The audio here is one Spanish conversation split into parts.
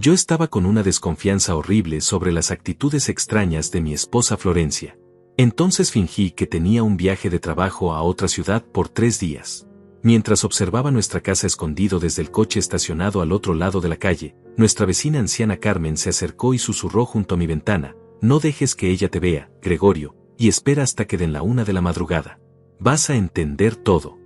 Yo estaba con una desconfianza horrible sobre las actitudes extrañas de mi esposa Florencia. Entonces fingí que tenía un viaje de trabajo a otra ciudad por 3 días. Mientras observaba nuestra casa escondido desde el coche estacionado al otro lado de la calle, nuestra vecina anciana Carmen se acercó y susurró junto a mi ventana: no dejes que ella te vea, Gregorio, y espera hasta que den la 1 de la madrugada. Vas a entender todo.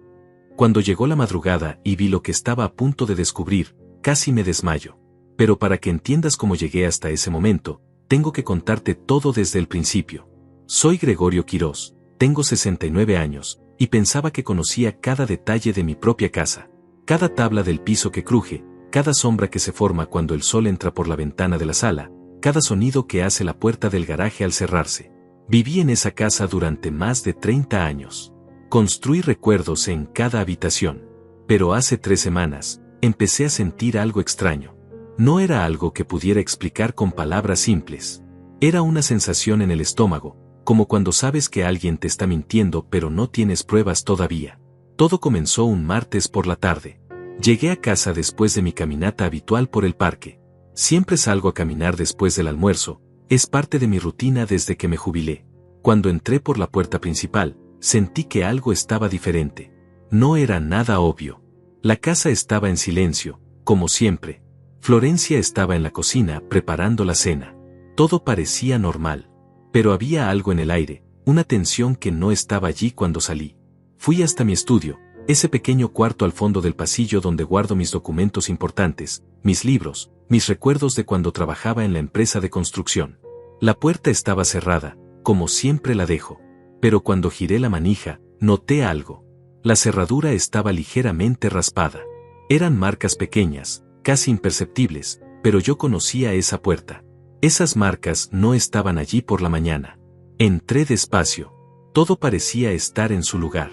Cuando llegó la madrugada y vi lo que estaba a punto de descubrir, casi me desmayo. Pero para que entiendas cómo llegué hasta ese momento, tengo que contarte todo desde el principio. Soy Gregorio Quirós, tengo 69 años, y pensaba que conocía cada detalle de mi propia casa. Cada tabla del piso que cruje, cada sombra que se forma cuando el sol entra por la ventana de la sala, cada sonido que hace la puerta del garaje al cerrarse. Viví en esa casa durante más de 30 años. Construí recuerdos en cada habitación. Pero hace 3 semanas, empecé a sentir algo extraño. No era algo que pudiera explicar con palabras simples. Era una sensación en el estómago, como cuando sabes que alguien te está mintiendo pero no tienes pruebas todavía. Todo comenzó un martes por la tarde. Llegué a casa después de mi caminata habitual por el parque. Siempre salgo a caminar después del almuerzo, es parte de mi rutina desde que me jubilé. Cuando entré por la puerta principal, sentí que algo estaba diferente. No era nada obvio. La casa estaba en silencio, como siempre. Florencia estaba en la cocina preparando la cena. Todo parecía normal. Pero había algo en el aire, una tensión que no estaba allí cuando salí. Fui hasta mi estudio, ese pequeño cuarto al fondo del pasillo donde guardo mis documentos importantes, mis libros, mis recuerdos de cuando trabajaba en la empresa de construcción. La puerta estaba cerrada, como siempre la dejo. Pero cuando giré la manija, noté algo. La cerradura estaba ligeramente raspada. Eran marcas pequeñas, casi imperceptibles, pero yo conocía esa puerta. Esas marcas no estaban allí por la mañana. Entré despacio. Todo parecía estar en su lugar.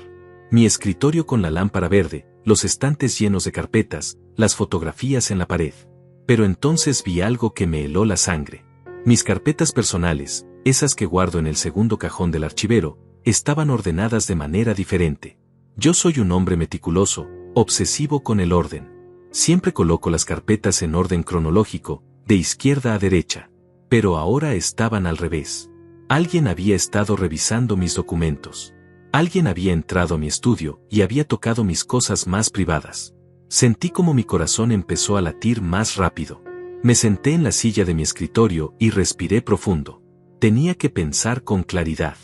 Mi escritorio con la lámpara verde, los estantes llenos de carpetas, las fotografías en la pared. Pero entonces vi algo que me heló la sangre. Mis carpetas personales, esas que guardo en el segundo cajón del archivero, estaban ordenadas de manera diferente. Yo soy un hombre meticuloso, obsesivo con el orden. Siempre coloco las carpetas en orden cronológico, de izquierda a derecha. Pero ahora estaban al revés. Alguien había estado revisando mis documentos. Alguien había entrado a mi estudio y había tocado mis cosas más privadas. Sentí como mi corazón empezó a latir más rápido. Me senté en la silla de mi escritorio y respiré profundo. Tenía que pensar con claridad.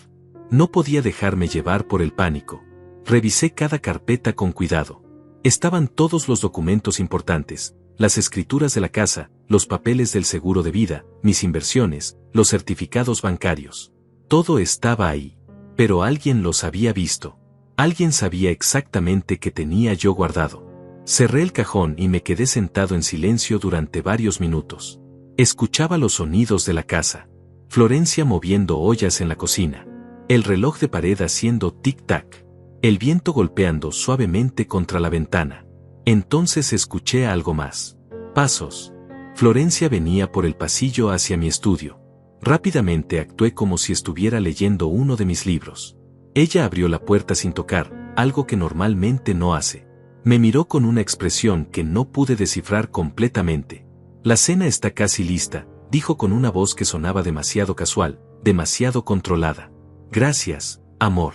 No podía dejarme llevar por el pánico. Revisé cada carpeta con cuidado. Estaban todos los documentos importantes, las escrituras de la casa, los papeles del seguro de vida, mis inversiones, los certificados bancarios. Todo estaba ahí. Pero alguien los había visto. Alguien sabía exactamente qué tenía yo guardado. Cerré el cajón y me quedé sentado en silencio durante varios minutos. Escuchaba los sonidos de la casa. Florencia moviendo ollas en la cocina. El reloj de pared haciendo tic-tac. El viento golpeando suavemente contra la ventana. Entonces escuché algo más. Pasos. Florencia venía por el pasillo hacia mi estudio. Rápidamente actué como si estuviera leyendo uno de mis libros. Ella abrió la puerta sin tocar, algo que normalmente no hace. Me miró con una expresión que no pude descifrar completamente. La cena está casi lista, dijo con una voz que sonaba demasiado casual, demasiado controlada. Gracias, amor.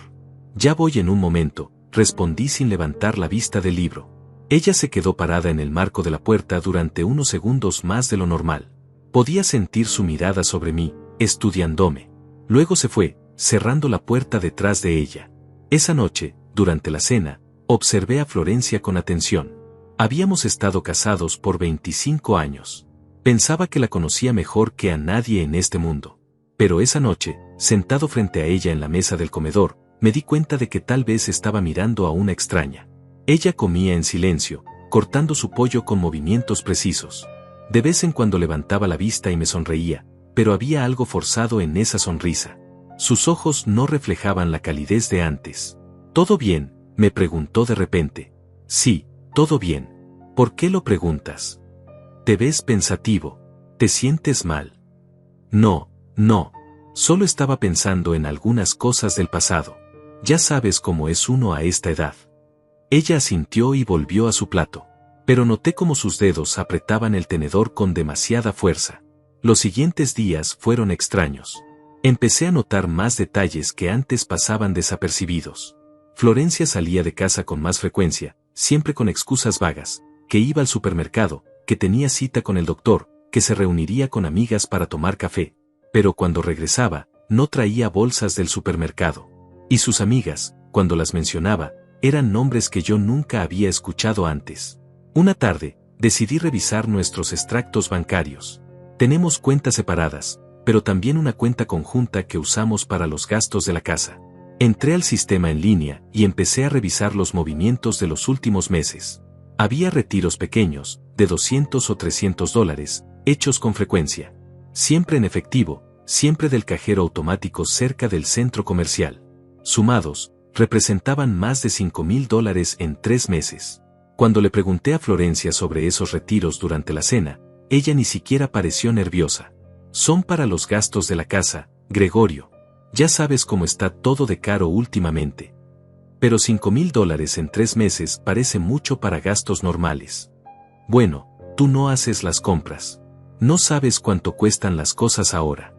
Ya voy en un momento, respondí sin levantar la vista del libro. Ella se quedó parada en el marco de la puerta durante unos segundos más de lo normal. Podía sentir su mirada sobre mí, estudiándome. Luego se fue, cerrando la puerta detrás de ella. Esa noche, durante la cena, observé a Florencia con atención. Habíamos estado casados por 25 años. Pensaba que la conocía mejor que a nadie en este mundo. Pero esa noche, sentado frente a ella en la mesa del comedor, me di cuenta de que tal vez estaba mirando a una extraña. Ella comía en silencio, cortando su pollo con movimientos precisos. De vez en cuando levantaba la vista y me sonreía, pero había algo forzado en esa sonrisa. Sus ojos no reflejaban la calidez de antes. ¿Todo bien?, me preguntó de repente. Sí, todo bien. ¿Por qué lo preguntas? Te ves pensativo. ¿Te sientes mal? No, solo estaba pensando en algunas cosas del pasado. Ya sabes cómo es uno a esta edad. Ella asintió y volvió a su plato. pero noté cómo sus dedos apretaban el tenedor con demasiada fuerza. Los siguientes días fueron extraños. Empecé a notar más detalles que antes pasaban desapercibidos. Florencia salía de casa con más frecuencia, siempre con excusas vagas, que iba al supermercado, que tenía cita con el doctor, que se reuniría con amigas para tomar café, pero cuando regresaba, no traía bolsas del supermercado. Y sus amigas, cuando las mencionaba, eran nombres que yo nunca había escuchado antes. Una tarde, decidí revisar nuestros extractos bancarios. Tenemos cuentas separadas, pero también una cuenta conjunta que usamos para los gastos de la casa. Entré al sistema en línea y empecé a revisar los movimientos de los últimos meses. Había retiros pequeños, de $200 o $300, hechos con frecuencia. Siempre en efectivo, siempre del cajero automático cerca del centro comercial. Sumados, representaban más de $5,000 en 3 meses. Cuando le pregunté a Florencia sobre esos retiros durante la cena, ella ni siquiera pareció nerviosa. Son para los gastos de la casa, Gregorio. Ya sabes cómo está todo de caro últimamente. Pero $5,000 en 3 meses parece mucho para gastos normales. Bueno, tú no haces las compras. No sabes cuánto cuestan las cosas ahora.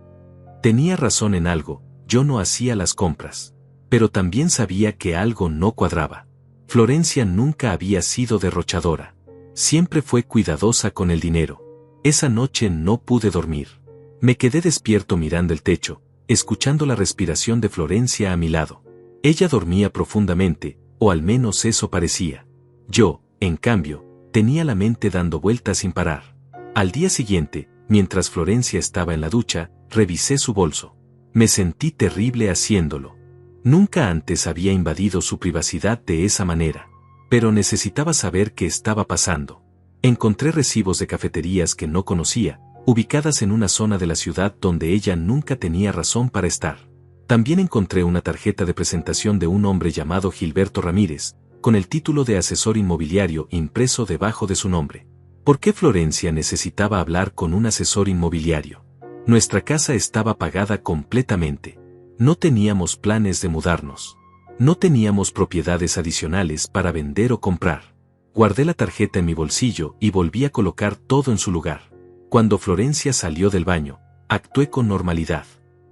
Tenía razón en algo, yo no hacía las compras. Pero también sabía que algo no cuadraba. Florencia nunca había sido derrochadora. Siempre fue cuidadosa con el dinero. Esa noche no pude dormir. Me quedé despierto mirando el techo, escuchando la respiración de Florencia a mi lado. Ella dormía profundamente, o al menos eso parecía. Yo, en cambio, tenía la mente dando vueltas sin parar. Al día siguiente, mientras Florencia estaba en la ducha, revisé su bolso. Me sentí terrible haciéndolo. Nunca antes había invadido su privacidad de esa manera. Pero necesitaba saber qué estaba pasando. Encontré recibos de cafeterías que no conocía, ubicadas en una zona de la ciudad donde ella nunca tenía razón para estar. También encontré una tarjeta de presentación de un hombre llamado Gilberto Ramírez, con el título de asesor inmobiliario impreso debajo de su nombre. ¿Por qué Florencia necesitaba hablar con un asesor inmobiliario? Nuestra casa estaba pagada completamente. No teníamos planes de mudarnos. No teníamos propiedades adicionales para vender o comprar. Guardé la tarjeta en mi bolsillo y volví a colocar todo en su lugar. Cuando Florencia salió del baño, actué con normalidad.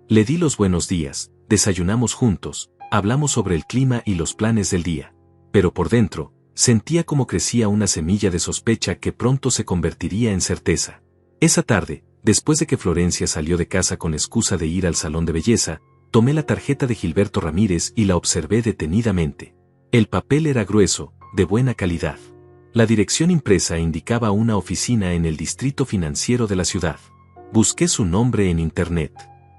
Le di los buenos días, desayunamos juntos, hablamos sobre el clima y los planes del día. Pero por dentro, sentía como crecía una semilla de sospecha que pronto se convertiría en certeza. Esa tarde, después de que Florencia salió de casa con excusa de ir al salón de belleza, tomé la tarjeta de Gilberto Ramírez y la observé detenidamente. El papel era grueso, de buena calidad. La dirección impresa indicaba una oficina en el distrito financiero de la ciudad. Busqué su nombre en internet.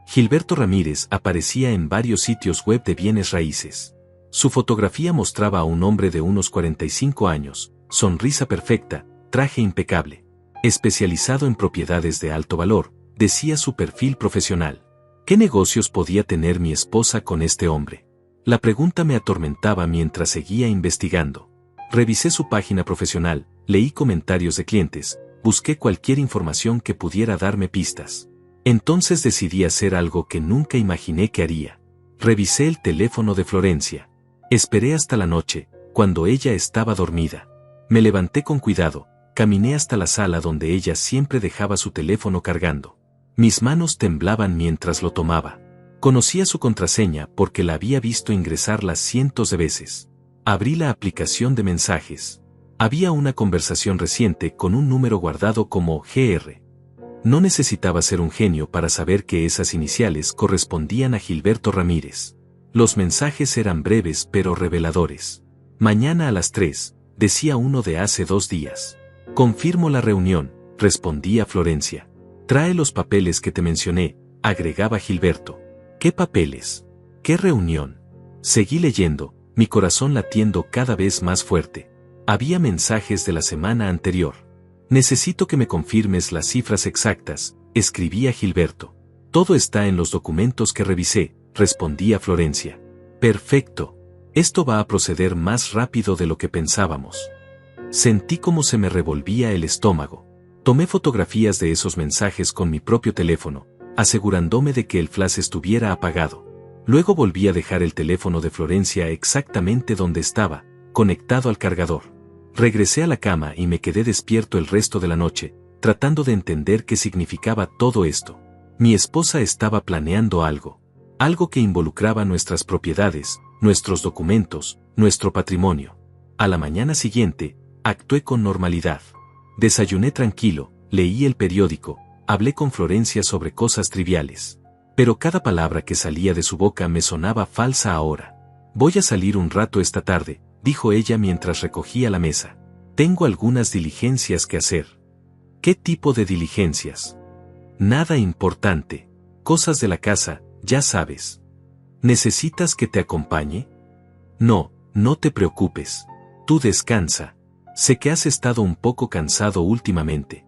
Gilberto Ramírez aparecía en varios sitios web de bienes raíces. Su fotografía mostraba a un hombre de unos 45 años, sonrisa perfecta, traje impecable. Especializado en propiedades de alto valor, decía su perfil profesional. ¿Qué negocios podía tener mi esposa con este hombre? La pregunta me atormentaba mientras seguía investigando. Revisé su página profesional, leí comentarios de clientes, busqué cualquier información que pudiera darme pistas. Entonces decidí hacer algo que nunca imaginé que haría. Revisé el teléfono de Florencia. Esperé hasta la noche, cuando ella estaba dormida. Me levanté con cuidado, caminé hasta la sala donde ella siempre dejaba su teléfono cargando. Mis manos temblaban mientras lo tomaba. Conocía su contraseña porque la había visto ingresarla cientos de veces. Abrí la aplicación de mensajes. Había una conversación reciente con un número guardado como GR. No necesitaba ser un genio para saber que esas iniciales correspondían a Gilberto Ramírez. Los mensajes eran breves pero reveladores. Mañana a las 3, decía uno de hace 2 días. Confirmo la reunión, respondía Florencia. Trae los papeles que te mencioné, agregaba Gilberto. ¿Qué papeles? ¿Qué reunión? Seguí leyendo, mi corazón latiendo cada vez más fuerte. Había mensajes de la semana anterior. Necesito que me confirmes las cifras exactas, escribía Gilberto. Todo está en los documentos que revisé, respondía Florencia. Perfecto. Esto va a proceder más rápido de lo que pensábamos. Sentí como se me revolvía el estómago. Tomé fotografías de esos mensajes con mi propio teléfono, asegurándome de que el flash estuviera apagado. Luego volví a dejar el teléfono de Florencia exactamente donde estaba, conectado al cargador. Regresé a la cama y me quedé despierto el resto de la noche, tratando de entender qué significaba todo esto. Mi esposa estaba planeando algo. Algo que involucraba nuestras propiedades, nuestros documentos, nuestro patrimonio. A la mañana siguiente, actué con normalidad. Desayuné tranquilo, leí el periódico, hablé con Florencia sobre cosas triviales. Pero cada palabra que salía de su boca me sonaba falsa ahora. Voy a salir un rato esta tarde, dijo ella mientras recogía la mesa. Tengo algunas diligencias que hacer. ¿Qué tipo de diligencias? Nada importante. Cosas de la casa, ya sabes. ¿Necesitas que te acompañe? No, no te preocupes. Tú descansa. Sé que has estado un poco cansado últimamente.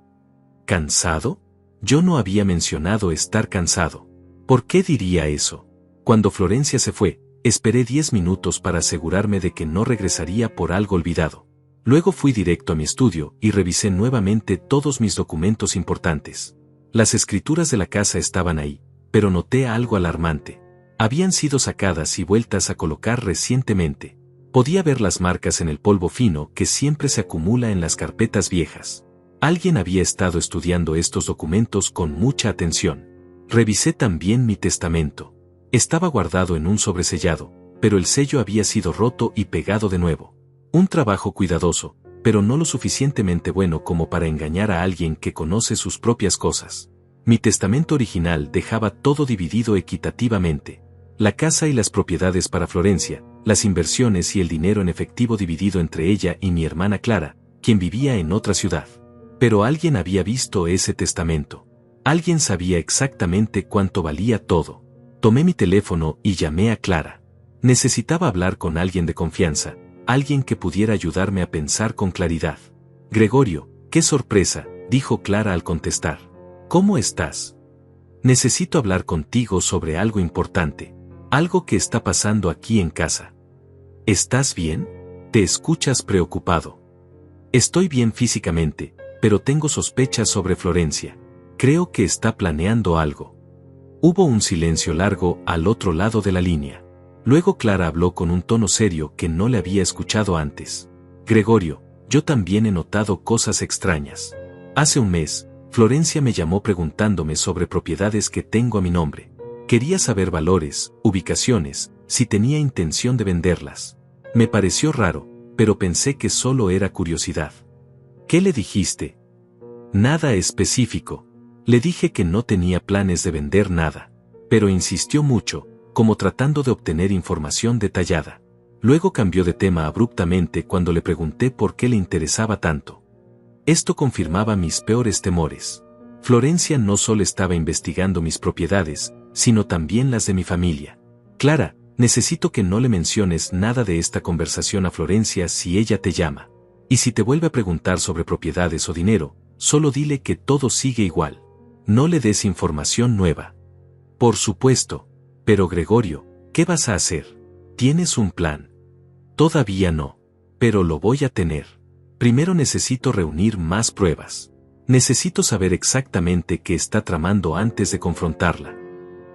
¿Cansado? Yo no había mencionado estar cansado. ¿Por qué diría eso? Cuando Florencia se fue, esperé 10 minutos para asegurarme de que no regresaría por algo olvidado. Luego fui directo a mi estudio y revisé nuevamente todos mis documentos importantes. Las escrituras de la casa estaban ahí, pero noté algo alarmante. Habían sido sacadas y vueltas a colocar recientemente. Podía ver las marcas en el polvo fino que siempre se acumula en las carpetas viejas. Alguien había estado estudiando estos documentos con mucha atención. Revisé también mi testamento. Estaba guardado en un sobresellado, pero el sello había sido roto y pegado de nuevo. Un trabajo cuidadoso, pero no lo suficientemente bueno como para engañar a alguien que conoce sus propias cosas. Mi testamento original dejaba todo dividido equitativamente. La casa y las propiedades para Florencia, las inversiones y el dinero en efectivo dividido entre ella y mi hermana Clara, quien vivía en otra ciudad. Pero alguien había visto ese testamento. Alguien sabía exactamente cuánto valía todo. Tomé mi teléfono y llamé a Clara. Necesitaba hablar con alguien de confianza, alguien que pudiera ayudarme a pensar con claridad. Gregorio, qué sorpresa, dijo Clara al contestar. ¿Cómo estás? Necesito hablar contigo sobre algo importante, algo que está pasando aquí en casa. ¿Estás bien? Te escuchas preocupado. Estoy bien físicamente, pero tengo sospechas sobre Florencia. Creo que está planeando algo. Hubo un silencio largo al otro lado de la línea. Luego Clara habló con un tono serio que no le había escuchado antes. Gregorio, yo también he notado cosas extrañas. Hace un mes, Florencia me llamó preguntándome sobre propiedades que tengo a mi nombre. Quería saber valores, ubicaciones, si tenía intención de venderlas. Me pareció raro, pero pensé que solo era curiosidad. ¿Qué le dijiste? Nada específico. Le dije que no tenía planes de vender nada, pero insistió mucho, como tratando de obtener información detallada. Luego cambió de tema abruptamente cuando le pregunté por qué le interesaba tanto. Esto confirmaba mis peores temores. Florencia no solo estaba investigando mis propiedades, sino también las de mi familia. Clara, necesito que no le menciones nada de esta conversación a Florencia si ella te llama. Y si te vuelve a preguntar sobre propiedades o dinero, solo dile que todo sigue igual. No le des información nueva. Por supuesto. Pero Gregorio, ¿qué vas a hacer? ¿Tienes un plan? Todavía no. Pero lo voy a tener. Primero necesito reunir más pruebas. Necesito saber exactamente qué está tramando antes de confrontarla.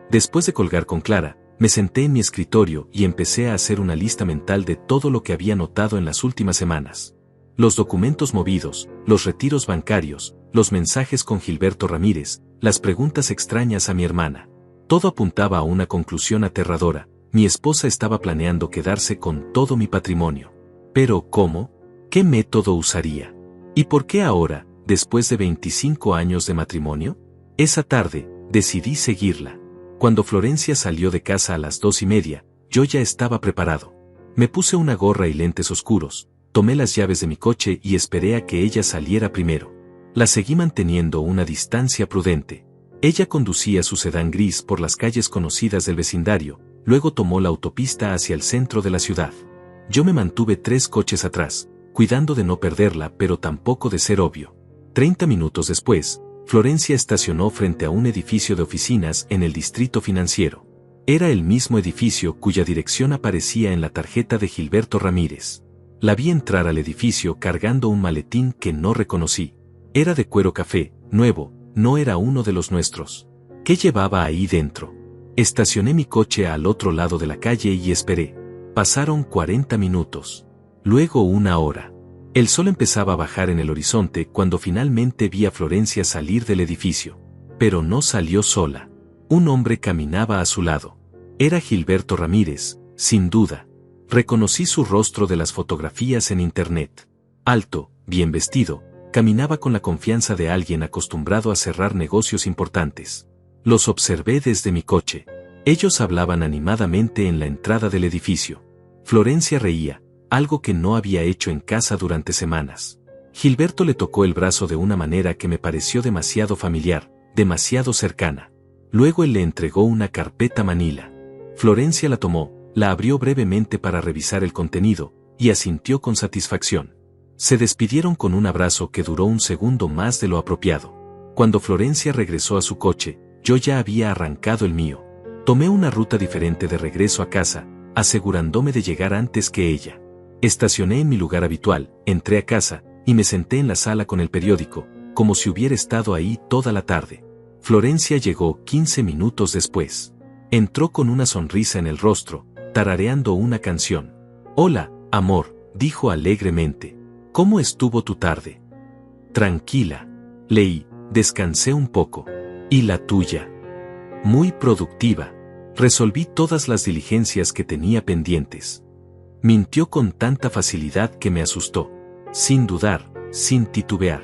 Después de colgar con Clara, me senté en mi escritorio y empecé a hacer una lista mental de todo lo que había notado en las últimas semanas. Los documentos movidos, los retiros bancarios, los mensajes con Gilberto Ramírez, las preguntas extrañas a mi hermana. Todo apuntaba a una conclusión aterradora. Mi esposa estaba planeando quedarse con todo mi patrimonio. Pero, ¿cómo? ¿Qué método usaría? ¿Y por qué ahora, después de 25 años de matrimonio? Esa tarde, decidí seguirla. Cuando Florencia salió de casa a las 2:30, yo ya estaba preparado. Me puse una gorra y lentes oscuros, tomé las llaves de mi coche y esperé a que ella saliera primero. La seguí manteniendo una distancia prudente. Ella conducía su sedán gris por las calles conocidas del vecindario, luego tomó la autopista hacia el centro de la ciudad. Yo me mantuve 3 coches atrás, cuidando de no perderla pero tampoco de ser obvio. 30 minutos después, Florencia estacionó frente a un edificio de oficinas en el distrito financiero. Era el mismo edificio cuya dirección aparecía en la tarjeta de Gilberto Ramírez. La vi entrar al edificio cargando un maletín que no reconocí. Era de cuero café, nuevo, no era uno de los nuestros. ¿Qué llevaba ahí dentro? Estacioné mi coche al otro lado de la calle y esperé. Pasaron 40 minutos. Luego 1 hora. El sol empezaba a bajar en el horizonte cuando finalmente vi a Florencia salir del edificio. Pero no salió sola. Un hombre caminaba a su lado. Era Gilberto Ramírez, sin duda. Reconocí su rostro de las fotografías en internet. Alto, bien vestido, caminaba con la confianza de alguien acostumbrado a cerrar negocios importantes. Los observé desde mi coche. Ellos hablaban animadamente en la entrada del edificio. Florencia reía, algo que no había hecho en casa durante semanas. Gilberto le tocó el brazo de una manera que me pareció demasiado familiar, demasiado cercana. Luego él le entregó una carpeta manila. Florencia la tomó, la abrió brevemente para revisar el contenido, y asintió con satisfacción. Se despidieron con un abrazo que duró un segundo más de lo apropiado. Cuando Florencia regresó a su coche, yo ya había arrancado el mío. Tomé una ruta diferente de regreso a casa, asegurándome de llegar antes que ella. Estacioné en mi lugar habitual, entré a casa, y me senté en la sala con el periódico, como si hubiera estado ahí toda la tarde. Florencia llegó 15 minutos después. Entró con una sonrisa en el rostro, tarareando una canción. «Hola, amor», dijo alegremente. «¿Cómo estuvo tu tarde?» «Tranquila. Leí, descansé un poco. ¿Y la tuya?» «Muy productiva. Resolví todas las diligencias que tenía pendientes». Mintió con tanta facilidad que me asustó. Sin dudar, sin titubear.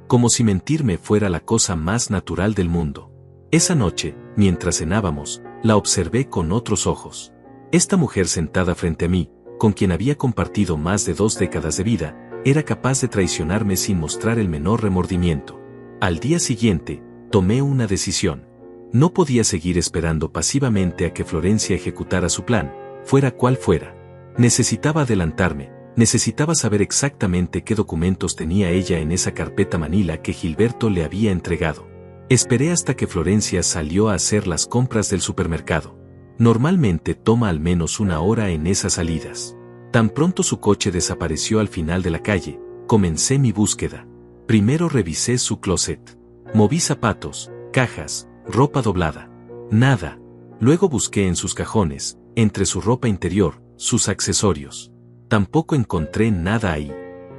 Como si mentirme fuera la cosa más natural del mundo. Esa noche, mientras cenábamos, la observé con otros ojos. Esta mujer sentada frente a mí, con quien había compartido más de 2 décadas de vida, era capaz de traicionarme sin mostrar el menor remordimiento. Al día siguiente, tomé una decisión. No podía seguir esperando pasivamente a que Florencia ejecutara su plan, fuera cual fuera. Necesitaba adelantarme, necesitaba saber exactamente qué documentos tenía ella en esa carpeta manila que Gilberto le había entregado. Esperé hasta que Florencia salió a hacer las compras del supermercado. Normalmente toma al menos 1 hora en esas salidas. Tan pronto su coche desapareció al final de la calle, comencé mi búsqueda. Primero revisé su closet. Moví zapatos, cajas, ropa doblada. Nada. Luego busqué en sus cajones, entre su ropa interior, sus accesorios. Tampoco encontré nada ahí.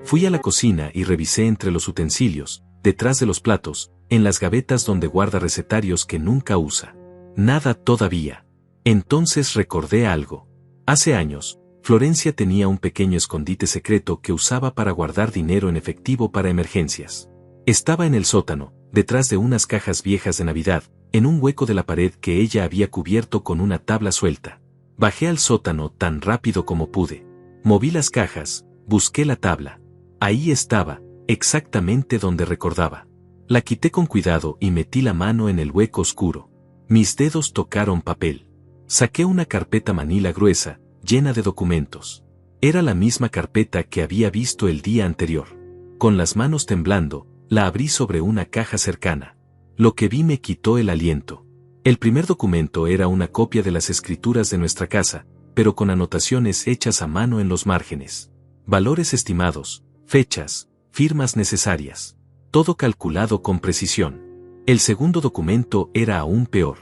Fui a la cocina y revisé entre los utensilios, detrás de los platos, en las gavetas donde guarda recetarios que nunca usa. Nada todavía. Entonces recordé algo. Hace años, Florencia tenía un pequeño escondite secreto que usaba para guardar dinero en efectivo para emergencias. Estaba en el sótano, detrás de unas cajas viejas de Navidad, en un hueco de la pared que ella había cubierto con una tabla suelta. Bajé al sótano tan rápido como pude. Moví las cajas, busqué la tabla. Ahí estaba, exactamente donde recordaba. La quité con cuidado y metí la mano en el hueco oscuro. Mis dedos tocaron papel. Saqué una carpeta manila gruesa, llena de documentos. Era la misma carpeta que había visto el día anterior. Con las manos temblando, la abrí sobre una caja cercana. Lo que vi me quitó el aliento. El primer documento era una copia de las escrituras de nuestra casa, pero con anotaciones hechas a mano en los márgenes. Valores estimados, fechas, firmas necesarias. Todo calculado con precisión. El segundo documento era aún peor.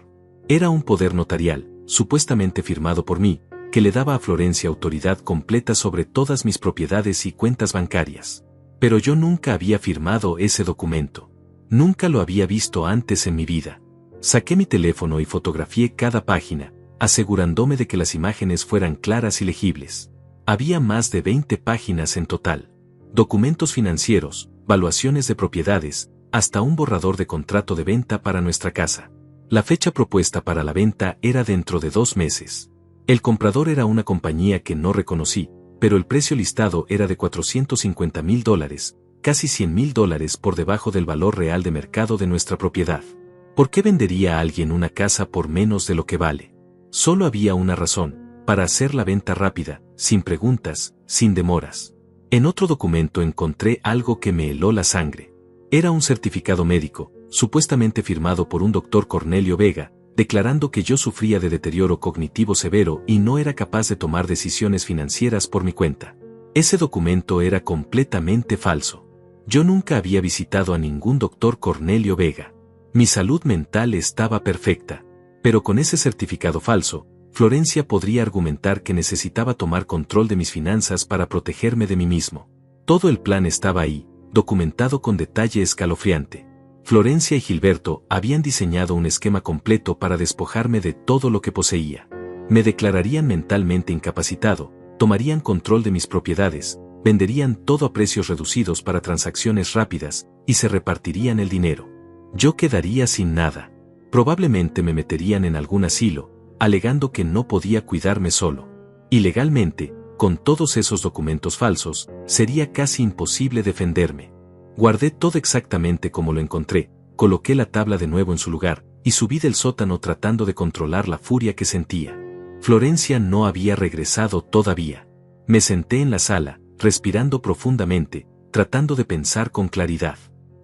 Era un poder notarial, supuestamente firmado por mí, que le daba a Florencia autoridad completa sobre todas mis propiedades y cuentas bancarias. Pero yo nunca había firmado ese documento. Nunca lo había visto antes en mi vida. Saqué mi teléfono y fotografié cada página, asegurándome de que las imágenes fueran claras y legibles. Había más de 20 páginas en total. Documentos financieros, valuaciones de propiedades, hasta un borrador de contrato de venta para nuestra casa. La fecha propuesta para la venta era dentro de 2 meses. El comprador era una compañía que no reconocí, pero el precio listado era de $450,000, casi $100,000 por debajo del valor real de mercado de nuestra propiedad. ¿Por qué vendería a alguien una casa por menos de lo que vale? Solo había una razón, para hacer la venta rápida, sin preguntas, sin demoras. En otro documento encontré algo que me heló la sangre. Era un certificado médico, supuestamente firmado por un doctor Cornelio Vega, declarando que yo sufría de deterioro cognitivo severo y no era capaz de tomar decisiones financieras por mi cuenta. Ese documento era completamente falso. Yo nunca había visitado a ningún doctor Cornelio Vega. Mi salud mental estaba perfecta, pero con ese certificado falso, Florencia podría argumentar que necesitaba tomar control de mis finanzas para protegerme de mí mismo. Todo el plan estaba ahí, documentado con detalle escalofriante. Florencia y Gilberto habían diseñado un esquema completo para despojarme de todo lo que poseía. Me declararían mentalmente incapacitado, tomarían control de mis propiedades, venderían todo a precios reducidos para transacciones rápidas, y se repartirían el dinero. Yo quedaría sin nada. Probablemente me meterían en algún asilo, alegando que no podía cuidarme solo. Y legalmente, con todos esos documentos falsos, sería casi imposible defenderme. Guardé todo exactamente como lo encontré, coloqué la tabla de nuevo en su lugar, y subí del sótano tratando de controlar la furia que sentía. Florencia no había regresado todavía. Me senté en la sala, respirando profundamente, tratando de pensar con claridad.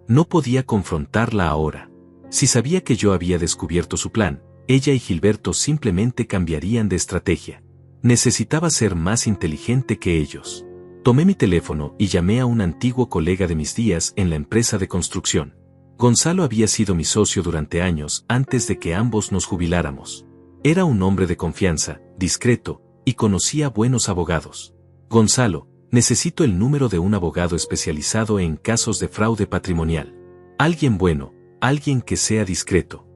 No podía confrontarla ahora. Si sabía que yo había descubierto su plan, ella y Gilberto simplemente cambiarían de estrategia. Necesitaba ser más inteligente que ellos. Tomé mi teléfono y llamé a un antiguo colega de mis días en la empresa de construcción. Gonzalo había sido mi socio durante años antes de que ambos nos jubiláramos. Era un hombre de confianza, discreto, y conocía buenos abogados. Gonzalo, necesito el número de un abogado especializado en casos de fraude patrimonial. Alguien bueno, alguien que sea discreto.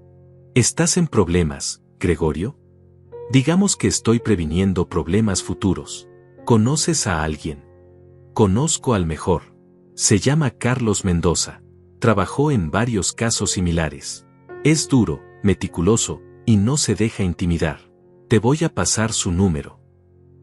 ¿Estás en problemas, Gregorio? Digamos que estoy previniendo problemas futuros. ¿Conoces a alguien? Conozco al mejor. Se llama Carlos Mendoza. Trabajó en varios casos similares. Es duro, meticuloso, y no se deja intimidar. Te voy a pasar su número.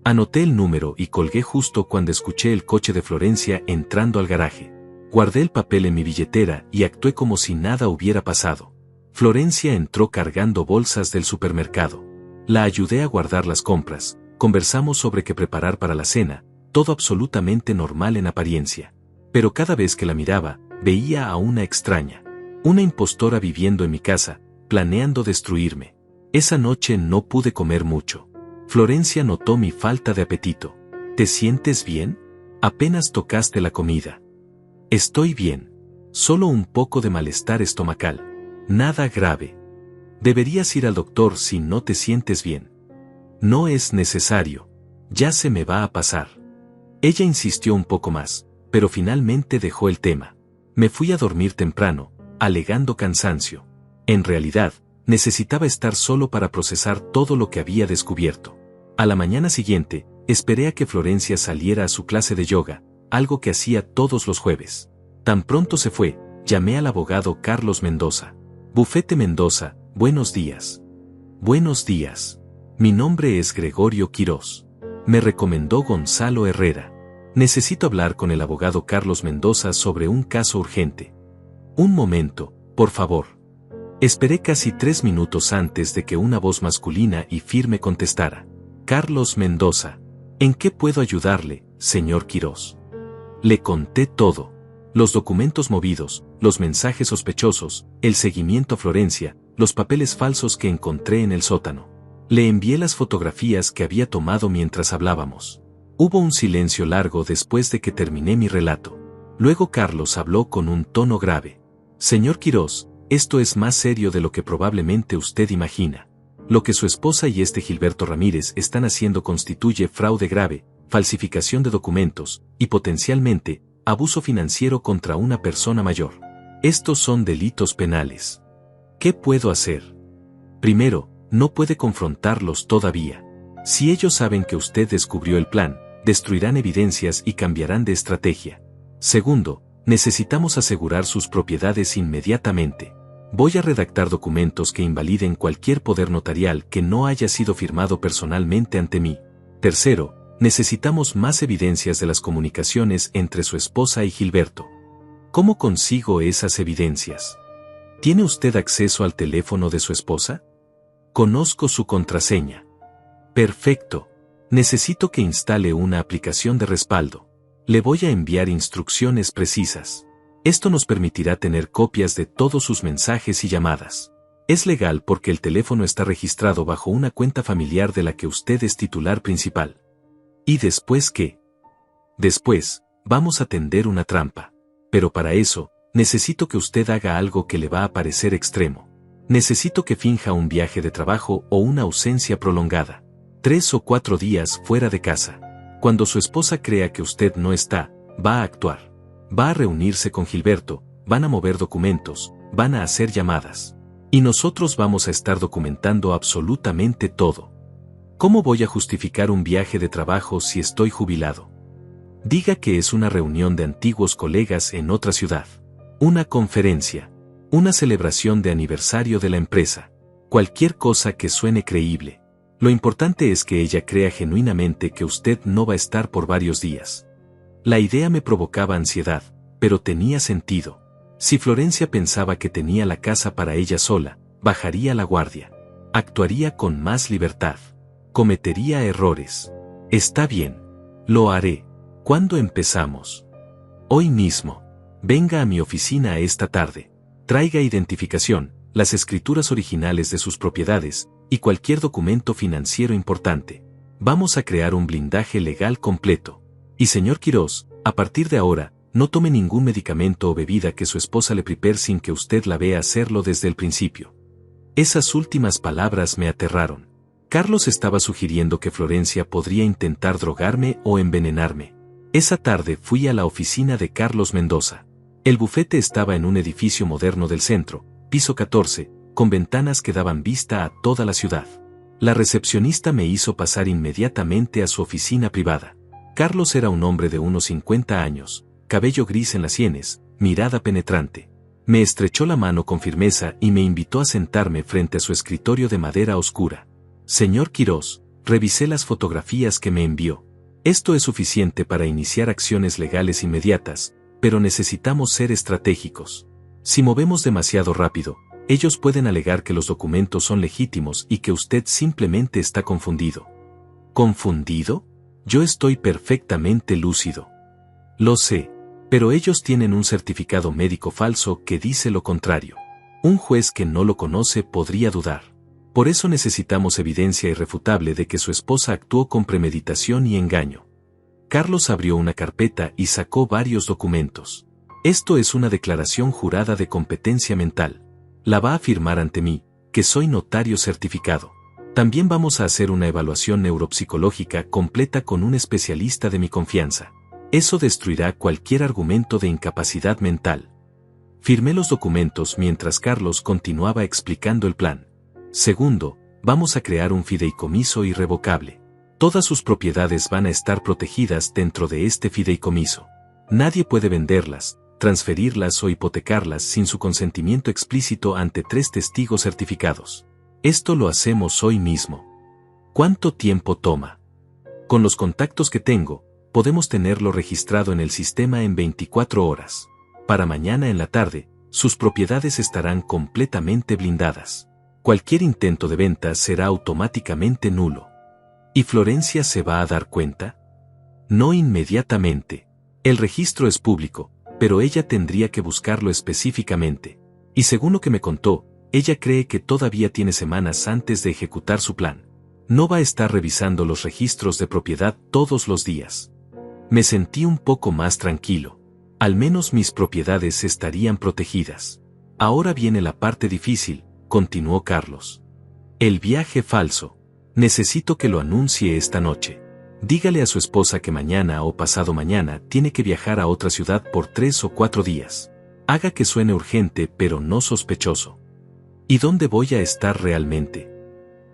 Anoté el número y colgué justo cuando escuché el coche de Florencia entrando al garaje. Guardé el papel en mi billetera y actué como si nada hubiera pasado. Florencia entró cargando bolsas del supermercado. La ayudé a guardar las compras, conversamos sobre qué preparar para la cena, todo absolutamente normal en apariencia. Pero cada vez que la miraba, veía a una extraña. Una impostora viviendo en mi casa, planeando destruirme. Esa noche no pude comer mucho. Florencia notó mi falta de apetito. ¿Te sientes bien? Apenas tocaste la comida. Estoy bien. Solo un poco de malestar estomacal. Nada grave. Deberías ir al doctor si no te sientes bien. No es necesario. Ya se me va a pasar. Ella insistió un poco más, pero finalmente dejó el tema. Me fui a dormir temprano, alegando cansancio. En realidad, necesitaba estar solo para procesar todo lo que había descubierto. A la mañana siguiente, esperé a que Florencia saliera a su clase de yoga, algo que hacía todos los jueves. Tan pronto se fue, llamé al abogado Carlos Mendoza. Bufete Mendoza, buenos días. Buenos días. Mi nombre es Gregorio Quirós. Me recomendó Gonzalo Herrera. Necesito hablar con el abogado Carlos Mendoza sobre un caso urgente. Un momento, por favor. Esperé casi 3 minutos antes de que una voz masculina y firme contestara. Carlos Mendoza. ¿En qué puedo ayudarle, señor Quirós? Le conté todo. Los documentos movidos, los mensajes sospechosos, el seguimiento a Florencia, los papeles falsos que encontré en el sótano. Le envié las fotografías que había tomado mientras hablábamos. Hubo un silencio largo después de que terminé mi relato. Luego Carlos habló con un tono grave. Señor Quirós, esto es más serio de lo que probablemente usted imagina. Lo que su esposa y este Gilberto Ramírez están haciendo constituye fraude grave, falsificación de documentos, y potencialmente, abuso financiero contra una persona mayor. Estos son delitos penales. ¿Qué puedo hacer? Primero, no puede confrontarlos todavía. Si ellos saben que usted descubrió el plan, destruirán evidencias y cambiarán de estrategia. Segundo, necesitamos asegurar sus propiedades inmediatamente. Voy a redactar documentos que invaliden cualquier poder notarial que no haya sido firmado personalmente ante mí. Tercero, necesitamos más evidencias de las comunicaciones entre su esposa y Gilberto. ¿Cómo consigo esas evidencias? ¿Tiene usted acceso al teléfono de su esposa? Conozco su contraseña. Perfecto. Necesito que instale una aplicación de respaldo. Le voy a enviar instrucciones precisas. Esto nos permitirá tener copias de todos sus mensajes y llamadas. Es legal porque el teléfono está registrado bajo una cuenta familiar de la que usted es titular principal. ¿Y después qué? Después, vamos a tender una trampa. Pero para eso, necesito que usted haga algo que le va a parecer extremo. Necesito que finja un viaje de trabajo o una ausencia prolongada. 3 o 4 días fuera de casa. Cuando su esposa crea que usted no está, va a actuar. Va a reunirse con Gilberto, van a mover documentos, van a hacer llamadas. Y nosotros vamos a estar documentando absolutamente todo. ¿Cómo voy a justificar un viaje de trabajo si estoy jubilado? Diga que es una reunión de antiguos colegas en otra ciudad. Una conferencia. Una celebración de aniversario de la empresa. Cualquier cosa que suene creíble. Lo importante es que ella crea genuinamente que usted no va a estar por varios días. La idea me provocaba ansiedad, pero tenía sentido. Si Florencia pensaba que tenía la casa para ella sola, bajaría la guardia. Actuaría con más libertad. Cometería errores. Está bien. Lo haré. ¿Cuándo empezamos? Hoy mismo. Venga a mi oficina esta tarde. Traiga identificación, las escrituras originales de sus propiedades, y cualquier documento financiero importante. Vamos a crear un blindaje legal completo. Y señor Quirós, a partir de ahora, no tome ningún medicamento o bebida que su esposa le prepare sin que usted la vea hacerlo desde el principio. Esas últimas palabras me aterraron. Carlos estaba sugiriendo que Florencia podría intentar drogarme o envenenarme. Esa tarde fui a la oficina de Carlos Mendoza. El bufete estaba en un edificio moderno del centro, piso 14, con ventanas que daban vista a toda la ciudad. La recepcionista me hizo pasar inmediatamente a su oficina privada. Carlos era un hombre de unos 50 años, cabello gris en las sienes, mirada penetrante. Me estrechó la mano con firmeza y me invitó a sentarme frente a su escritorio de madera oscura. Señor Quirós, revisé las fotografías que me envió. Esto es suficiente para iniciar acciones legales inmediatas, pero necesitamos ser estratégicos. Si movemos demasiado rápido, ellos pueden alegar que los documentos son legítimos y que usted simplemente está confundido. ¿Confundido? Yo estoy perfectamente lúcido. Lo sé, pero ellos tienen un certificado médico falso que dice lo contrario. Un juez que no lo conoce podría dudar. Por eso necesitamos evidencia irrefutable de que su esposa actuó con premeditación y engaño. Carlos abrió una carpeta y sacó varios documentos. Esto es una declaración jurada de competencia mental. La va a firmar ante mí, que soy notario certificado. También vamos a hacer una evaluación neuropsicológica completa con un especialista de mi confianza. Eso destruirá cualquier argumento de incapacidad mental. Firmé los documentos mientras Carlos continuaba explicando el plan. Segundo, vamos a crear un fideicomiso irrevocable. Todas sus propiedades van a estar protegidas dentro de este fideicomiso. Nadie puede venderlas, transferirlas o hipotecarlas sin su consentimiento explícito ante 3 testigos certificados. Esto lo hacemos hoy mismo. ¿Cuánto tiempo toma? Con los contactos que tengo, podemos tenerlo registrado en el sistema en 24 horas. Para mañana en la tarde, sus propiedades estarán completamente blindadas. Cualquier intento de venta será automáticamente nulo. ¿Y Florencia se va a dar cuenta? No inmediatamente. El registro es público, pero ella tendría que buscarlo específicamente. Y según lo que me contó, ella cree que todavía tiene semanas antes de ejecutar su plan. No va a estar revisando los registros de propiedad todos los días. Me sentí un poco más tranquilo. Al menos mis propiedades estarían protegidas. Ahora viene la parte difícil, continuó Carlos. El viaje falso. Necesito que lo anuncie esta noche. Dígale a su esposa que mañana o pasado mañana tiene que viajar a otra ciudad por 3 o 4 días. Haga que suene urgente pero no sospechoso. ¿Y dónde voy a estar realmente?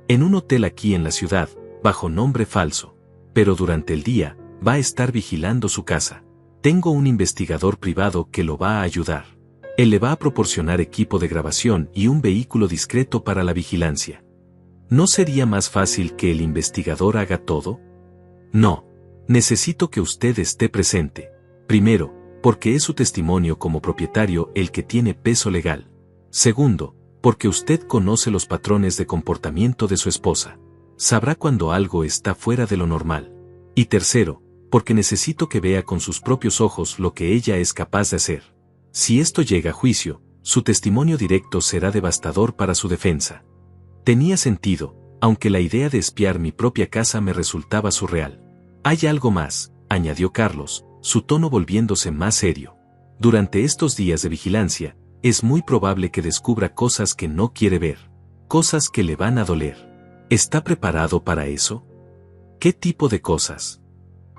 En un hotel aquí en la ciudad, bajo nombre falso. Pero durante el día, va a estar vigilando su casa. Tengo un investigador privado que lo va a ayudar. Él le va a proporcionar equipo de grabación y un vehículo discreto para la vigilancia. ¿No sería más fácil que el investigador haga todo? No. Necesito que usted esté presente. Primero, porque es su testimonio como propietario el que tiene peso legal. Segundo, porque usted conoce los patrones de comportamiento de su esposa. Sabrá cuando algo está fuera de lo normal. Y tercero, porque necesito que vea con sus propios ojos lo que ella es capaz de hacer. Si esto llega a juicio, su testimonio directo será devastador para su defensa. Tenía sentido, aunque la idea de espiar mi propia casa me resultaba surreal. Hay algo más, añadió Carlos, su tono volviéndose más serio. Durante estos días de vigilancia, es muy probable que descubra cosas que no quiere ver. Cosas que le van a doler. ¿Está preparado para eso? ¿Qué tipo de cosas?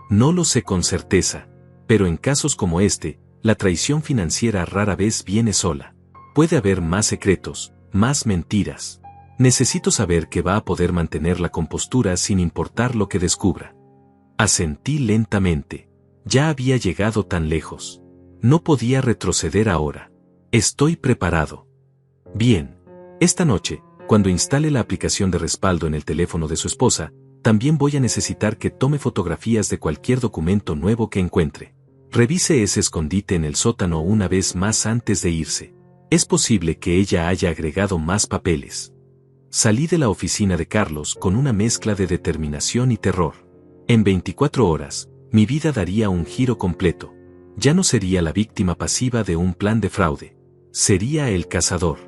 No lo sé con certeza. Pero en casos como este, la traición financiera rara vez viene sola. Puede haber más secretos, más mentiras. Necesito saber que va a poder mantener la compostura sin importar lo que descubra. Asentí lentamente. Ya había llegado tan lejos. No podía retroceder ahora. Estoy preparado. Bien. Esta noche, cuando instale la aplicación de respaldo en el teléfono de su esposa, también voy a necesitar que tome fotografías de cualquier documento nuevo que encuentre. Revise ese escondite en el sótano una vez más antes de irse. Es posible que ella haya agregado más papeles. Salí de la oficina de Carlos con una mezcla de determinación y terror. En 24 horas, mi vida daría un giro completo. Ya no sería la víctima pasiva de un plan de fraude. Sería el cazador.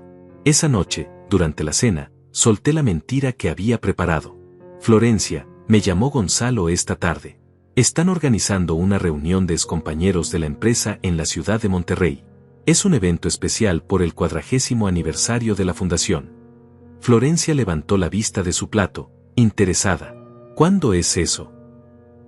Esa noche, durante la cena, solté la mentira que había preparado. Florencia, me llamó Gonzalo esta tarde. Están organizando una reunión de excompañeros de la empresa en la ciudad de Monterrey. Es un evento especial por el 40º aniversario de la fundación. Florencia levantó la vista de su plato, interesada. ¿Cuándo es eso?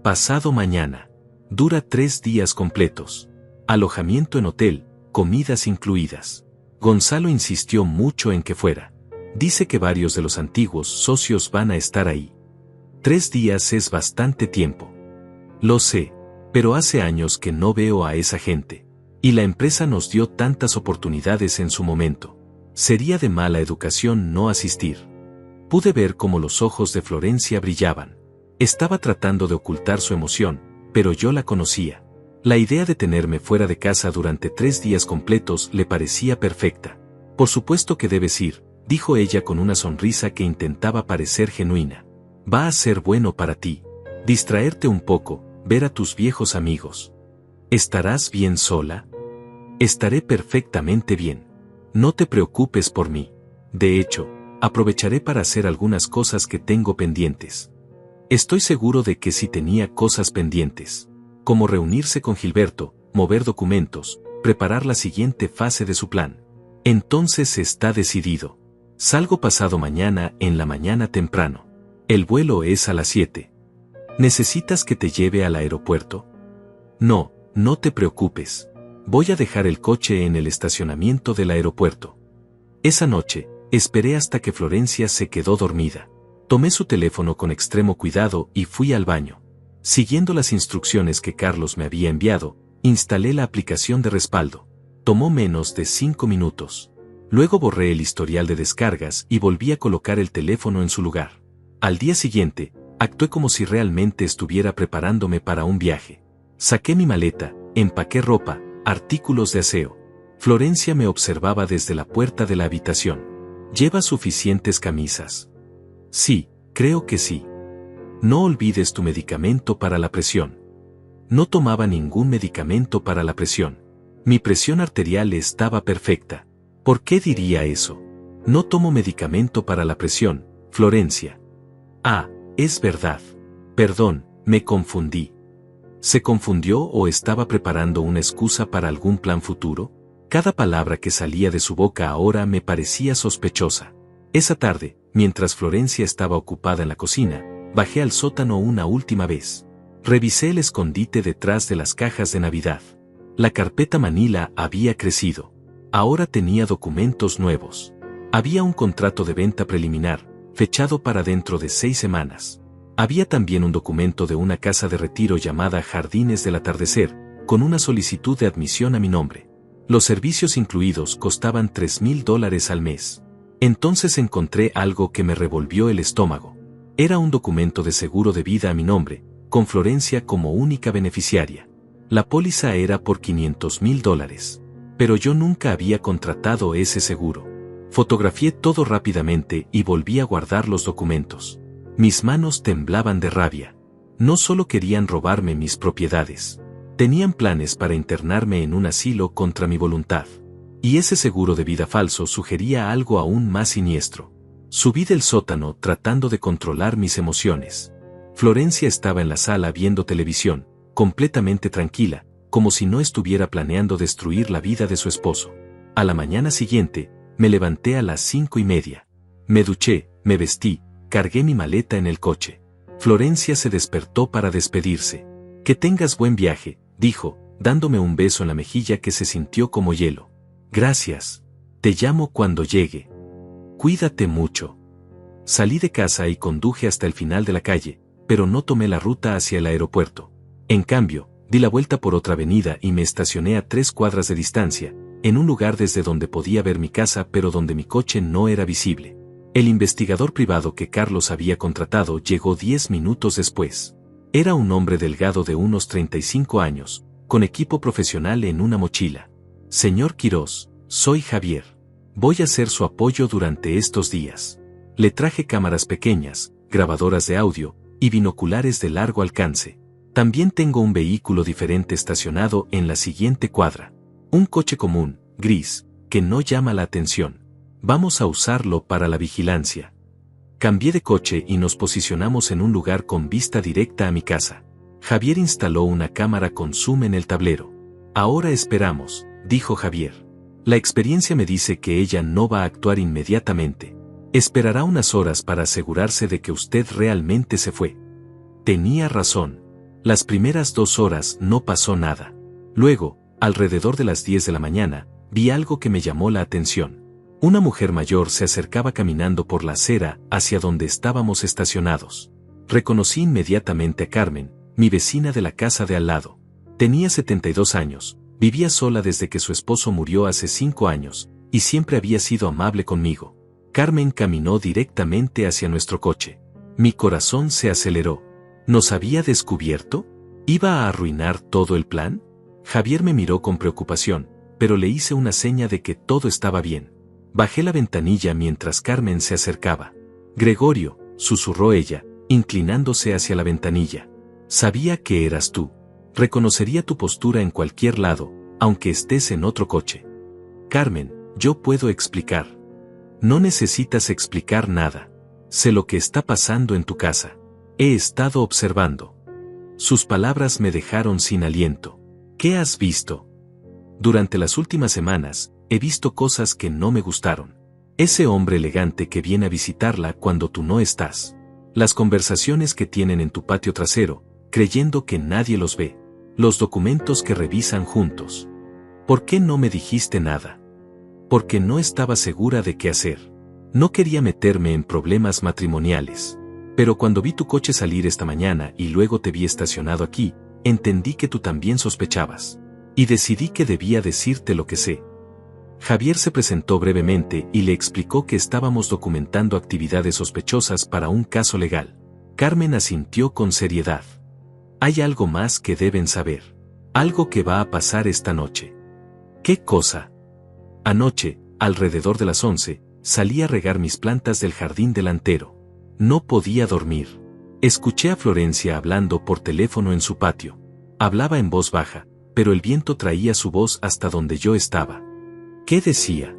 Pasado mañana. Dura 3 días completos. Alojamiento en hotel, comidas incluidas. Gonzalo insistió mucho en que fuera. Dice que varios de los antiguos socios van a estar ahí. 3 días es bastante tiempo. Lo sé, pero hace años que no veo a esa gente. Y la empresa nos dio tantas oportunidades en su momento. Sería de mala educación no asistir. Pude ver cómo los ojos de Florencia brillaban. Estaba tratando de ocultar su emoción, pero yo la conocía. La idea de tenerme fuera de casa durante 3 días completos le parecía perfecta. Por supuesto que debes ir, dijo ella con una sonrisa que intentaba parecer genuina. Va a ser bueno para ti. Distraerte un poco, ver a tus viejos amigos. ¿Estarás bien sola? Estaré perfectamente bien. No te preocupes por mí. De hecho, aprovecharé para hacer algunas cosas que tengo pendientes. Estoy seguro de que sí tenía cosas pendientes, como reunirse con Gilberto, mover documentos, preparar la siguiente fase de su plan. Entonces está decidido. Salgo pasado mañana en la mañana temprano. El vuelo es a las 7. ¿Necesitas que te lleve al aeropuerto? No, no te preocupes. Voy a dejar el coche en el estacionamiento del aeropuerto. Esa noche, esperé hasta que Florencia se quedó dormida. Tomé su teléfono con extremo cuidado y fui al baño. Siguiendo las instrucciones que Carlos me había enviado, instalé la aplicación de respaldo. Tomó menos de 5 minutos. Luego borré el historial de descargas y volví a colocar el teléfono en su lugar. Al día siguiente, actué como si realmente estuviera preparándome para un viaje. Saqué mi maleta, empaqué ropa, artículos de aseo. Florencia me observaba desde la puerta de la habitación. ¿Llevas suficientes camisas? Sí, creo que sí. No olvides tu medicamento para la presión. No tomaba ningún medicamento para la presión. Mi presión arterial estaba perfecta. ¿Por qué diría eso? No tomo medicamento para la presión, Florencia. Ah, es verdad. Perdón, me confundí. ¿Se confundió o estaba preparando una excusa para algún plan futuro? Cada palabra que salía de su boca ahora me parecía sospechosa. Esa tarde, mientras Florencia estaba ocupada en la cocina, bajé al sótano una última vez. Revisé el escondite detrás de las cajas de Navidad. La carpeta Manila había crecido. Ahora tenía documentos nuevos. Había un contrato de venta preliminar, fechado para dentro de 6 semanas. Había también un documento de una casa de retiro llamada Jardines del Atardecer, con una solicitud de admisión a mi nombre. Los servicios incluidos costaban $3,000 al mes. Entonces encontré algo que me revolvió el estómago. Era un documento de seguro de vida a mi nombre, con Florencia como única beneficiaria. La póliza era por $500,000. Pero yo nunca había contratado ese seguro. Fotografié todo rápidamente y volví a guardar los documentos. Mis manos temblaban de rabia. No solo querían robarme mis propiedades. Tenían planes para internarme en un asilo contra mi voluntad. Y ese seguro de vida falso sugería algo aún más siniestro. Subí del sótano tratando de controlar mis emociones. Florencia estaba en la sala viendo televisión, completamente tranquila, como si no estuviera planeando destruir la vida de su esposo. A la mañana siguiente, me levanté a las 5:30. Me duché, me vestí, cargué mi maleta en el coche. Florencia se despertó para despedirse. Que tengas buen viaje, dijo, dándome un beso en la mejilla que se sintió como hielo. Gracias. Te llamo cuando llegue. Cuídate mucho. Salí de casa y conduje hasta el final de la calle, pero no tomé la ruta hacia el aeropuerto. En cambio, di la vuelta por otra avenida y me estacioné a 3 cuadras de distancia, en un lugar desde donde podía ver mi casa pero donde mi coche no era visible. El investigador privado que Carlos había contratado llegó 10 minutos después. Era un hombre delgado de unos 35 años, con equipo profesional en una mochila. Señor Quirós, soy Javier. Voy a ser su apoyo durante estos días. Le traje cámaras pequeñas, grabadoras de audio y binoculares de largo alcance. También tengo un vehículo diferente estacionado en la siguiente cuadra. Un coche común, gris, que no llama la atención. Vamos a usarlo para la vigilancia. Cambié de coche y nos posicionamos en un lugar con vista directa a mi casa. Javier instaló una cámara con zoom en el tablero. Ahora esperamos, dijo Javier. La experiencia me dice que ella no va a actuar inmediatamente. Esperará unas horas para asegurarse de que usted realmente se fue. Tenía razón. Las primeras 2 horas no pasó nada. Luego, alrededor de las 10 de la mañana, vi algo que me llamó la atención. Una mujer mayor se acercaba caminando por la acera hacia donde estábamos estacionados. Reconocí inmediatamente a Carmen, mi vecina de la casa de al lado. Tenía 72 años, vivía sola desde que su esposo murió hace 5 años, y siempre había sido amable conmigo. Carmen caminó directamente hacia nuestro coche. Mi corazón se aceleró. ¿Nos había descubierto? ¿Iba a arruinar todo el plan? Javier me miró con preocupación, pero le hice una seña de que todo estaba bien. Bajé la ventanilla mientras Carmen se acercaba. Gregorio, susurró ella, inclinándose hacia la ventanilla. Sabía que eras tú. Reconocería tu postura en cualquier lado, aunque estés en otro coche. Carmen, yo puedo explicar. No necesitas explicar nada. Sé lo que está pasando en tu casa. He estado observando. Sus palabras me dejaron sin aliento. ¿Qué has visto? Durante las últimas semanas, he visto cosas que no me gustaron. Ese hombre elegante que viene a visitarla cuando tú no estás. Las conversaciones que tienen en tu patio trasero, creyendo que nadie los ve. Los documentos que revisan juntos. ¿Por qué no me dijiste nada? Porque no estaba segura de qué hacer. No quería meterme en problemas matrimoniales. Pero cuando vi tu coche salir esta mañana y luego te vi estacionado aquí, entendí que tú también sospechabas. Y decidí que debía decirte lo que sé. Javier se presentó brevemente y le explicó que estábamos documentando actividades sospechosas para un caso legal. Carmen asintió con seriedad. Hay algo más que deben saber. Algo que va a pasar esta noche. ¿Qué cosa? Anoche, alrededor de las 11, salí a regar mis plantas del jardín delantero. No podía dormir. Escuché a Florencia hablando por teléfono en su patio. Hablaba en voz baja, pero el viento traía su voz hasta donde yo estaba. ¿Qué decía?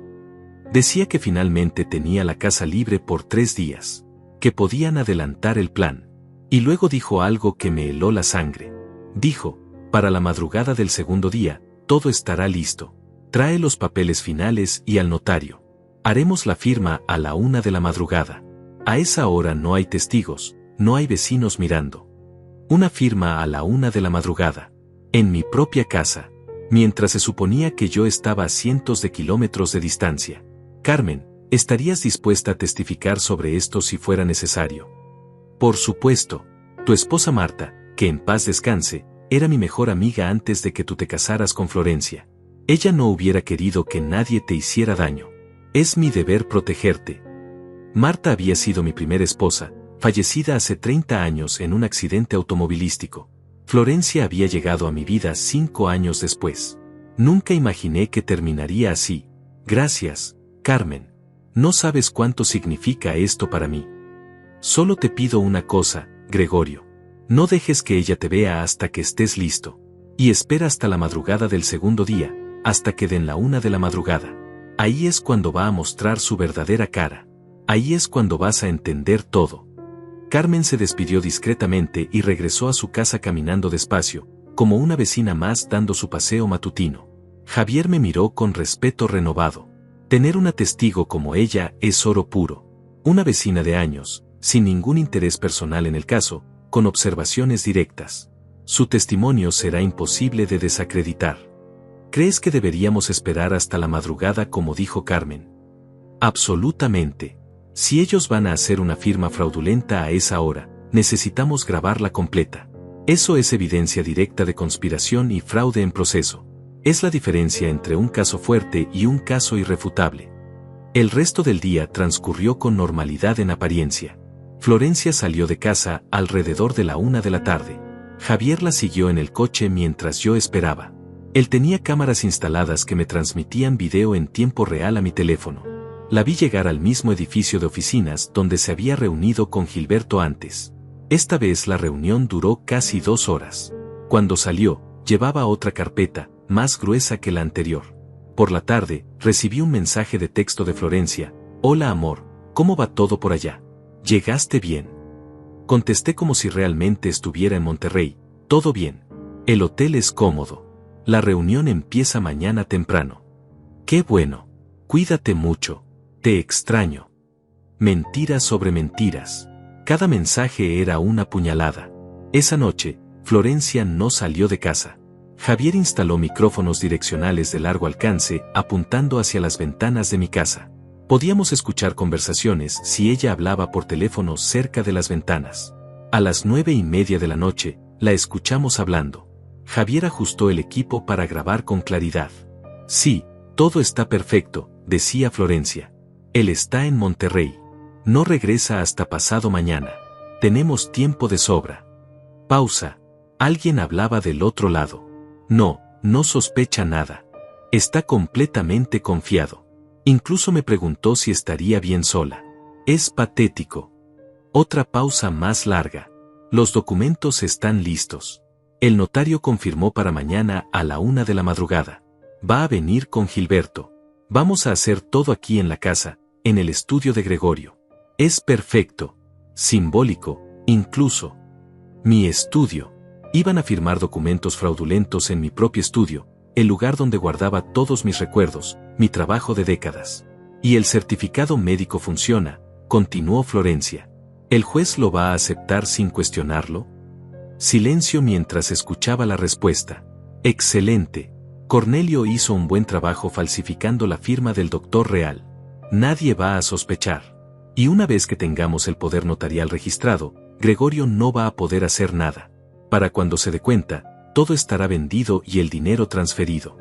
Decía que finalmente tenía la casa libre por 3 días, que podían adelantar el plan. Y luego dijo algo que me heló la sangre. Dijo, para la madrugada del segundo día, todo estará listo. Trae los papeles finales y al notario. Haremos la firma a la 1 de la madrugada. A esa hora no hay testigos, no hay vecinos mirando. Una firma a la 1 de la madrugada. En mi propia casa. Mientras se suponía que yo estaba a cientos de kilómetros de distancia. Carmen, ¿estarías dispuesta a testificar sobre esto si fuera necesario? Por supuesto. Tu esposa Marta, que en paz descanse, era mi mejor amiga antes de que tú te casaras con Florencia. Ella no hubiera querido que nadie te hiciera daño. Es mi deber protegerte. Marta había sido mi primera esposa, fallecida hace 30 años en un accidente automovilístico. Florencia había llegado a mi vida 5 años después. Nunca imaginé que terminaría así. Gracias, Carmen. No sabes cuánto significa esto para mí. Solo te pido una cosa, Gregorio. No dejes que ella te vea hasta que estés listo. Y espera hasta la madrugada del segundo día, hasta que den la 1 de la madrugada. Ahí es cuando va a mostrar su verdadera cara. Ahí es cuando vas a entender todo. Carmen se despidió discretamente y regresó a su casa caminando despacio, como una vecina más dando su paseo matutino. Javier me miró con respeto renovado. Tener una testigo como ella es oro puro. Una vecina de años, sin ningún interés personal en el caso, con observaciones directas. Su testimonio será imposible de desacreditar. ¿Crees que deberíamos esperar hasta la madrugada como dijo Carmen? Absolutamente. Si ellos van a hacer una firma fraudulenta a esa hora, necesitamos grabarla completa. Eso es evidencia directa de conspiración y fraude en proceso. Es la diferencia entre un caso fuerte y un caso irrefutable. El resto del día transcurrió con normalidad en apariencia. Florencia salió de casa alrededor de la 1 de la tarde. Javier la siguió en el coche mientras yo esperaba. Él tenía cámaras instaladas que me transmitían video en tiempo real a mi teléfono. La vi llegar al mismo edificio de oficinas donde se había reunido con Gilberto antes. Esta vez la reunión duró casi 2 horas. Cuando salió, llevaba otra carpeta, más gruesa que la anterior. Por la tarde, recibí un mensaje de texto de Florencia. Hola amor, ¿cómo va todo por allá? ¿Llegaste bien? Contesté como si realmente estuviera en Monterrey. Todo bien. El hotel es cómodo. La reunión empieza mañana temprano. Qué bueno. Cuídate mucho. Te extraño. Mentiras sobre mentiras. Cada mensaje era una puñalada. Esa noche, Florencia no salió de casa. Javier instaló micrófonos direccionales de largo alcance apuntando hacia las ventanas de mi casa. Podíamos escuchar conversaciones si ella hablaba por teléfono cerca de las ventanas. A las 9:30 de la noche, la escuchamos hablando. Javier ajustó el equipo para grabar con claridad. Sí, todo está perfecto, decía Florencia. Él está en Monterrey. No regresa hasta pasado mañana. Tenemos tiempo de sobra. Pausa. Alguien hablaba del otro lado. No sospecha nada. Está completamente confiado. Incluso me preguntó si estaría bien sola. Es patético. Otra pausa más larga. Los documentos están listos. El notario confirmó para mañana a la 1 de la madrugada. Va a venir con Gilberto. Vamos a hacer todo aquí en la casa, en el estudio de Gregorio. Es perfecto. Simbólico, incluso. Mi estudio. Iban a firmar documentos fraudulentos en mi propio estudio, el lugar donde guardaba todos mis recuerdos, mi trabajo de décadas. Y el certificado médico funciona, continuó Florencia. ¿El juez lo va a aceptar sin cuestionarlo? Silencio mientras escuchaba la respuesta. Excelente. Cornelio hizo un buen trabajo falsificando la firma del doctor Real. Nadie va a sospechar. Y una vez que tengamos el poder notarial registrado, Gregorio no va a poder hacer nada. Para cuando se dé cuenta, todo estará vendido y el dinero transferido.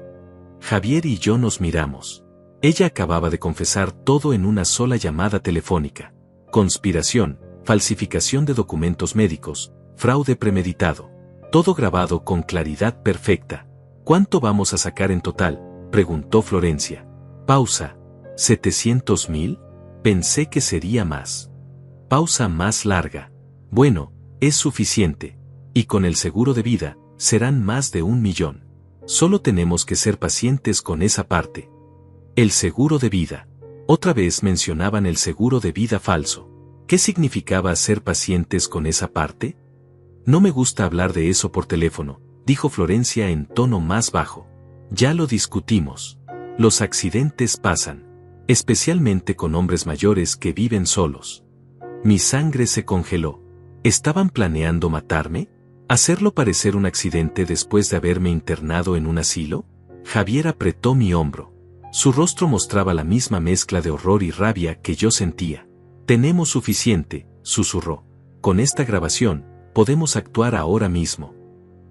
Javier y yo nos miramos. Ella acababa de confesar todo en una sola llamada telefónica. Conspiración, falsificación de documentos médicos, fraude premeditado. Todo grabado con claridad perfecta. ¿Cuánto vamos a sacar en total?, preguntó Florencia. Pausa. ¿700,000? Pensé que sería más. Pausa más larga. Bueno, es suficiente. Y con el seguro de vida, serán más de 1 millón. Solo tenemos que ser pacientes con esa parte. El seguro de vida. Otra vez mencionaban el seguro de vida falso. ¿Qué significaba ser pacientes con esa parte? No me gusta hablar de eso por teléfono, dijo Florencia en tono más bajo. Ya lo discutimos. Los accidentes pasan. Especialmente con hombres mayores que viven solos. Mi sangre se congeló. ¿Estaban planeando matarme? ¿Hacerlo parecer un accidente después de haberme internado en un asilo? Javier apretó mi hombro. Su rostro mostraba la misma mezcla de horror y rabia que yo sentía. Tenemos suficiente, susurró. Con esta grabación, podemos actuar ahora mismo.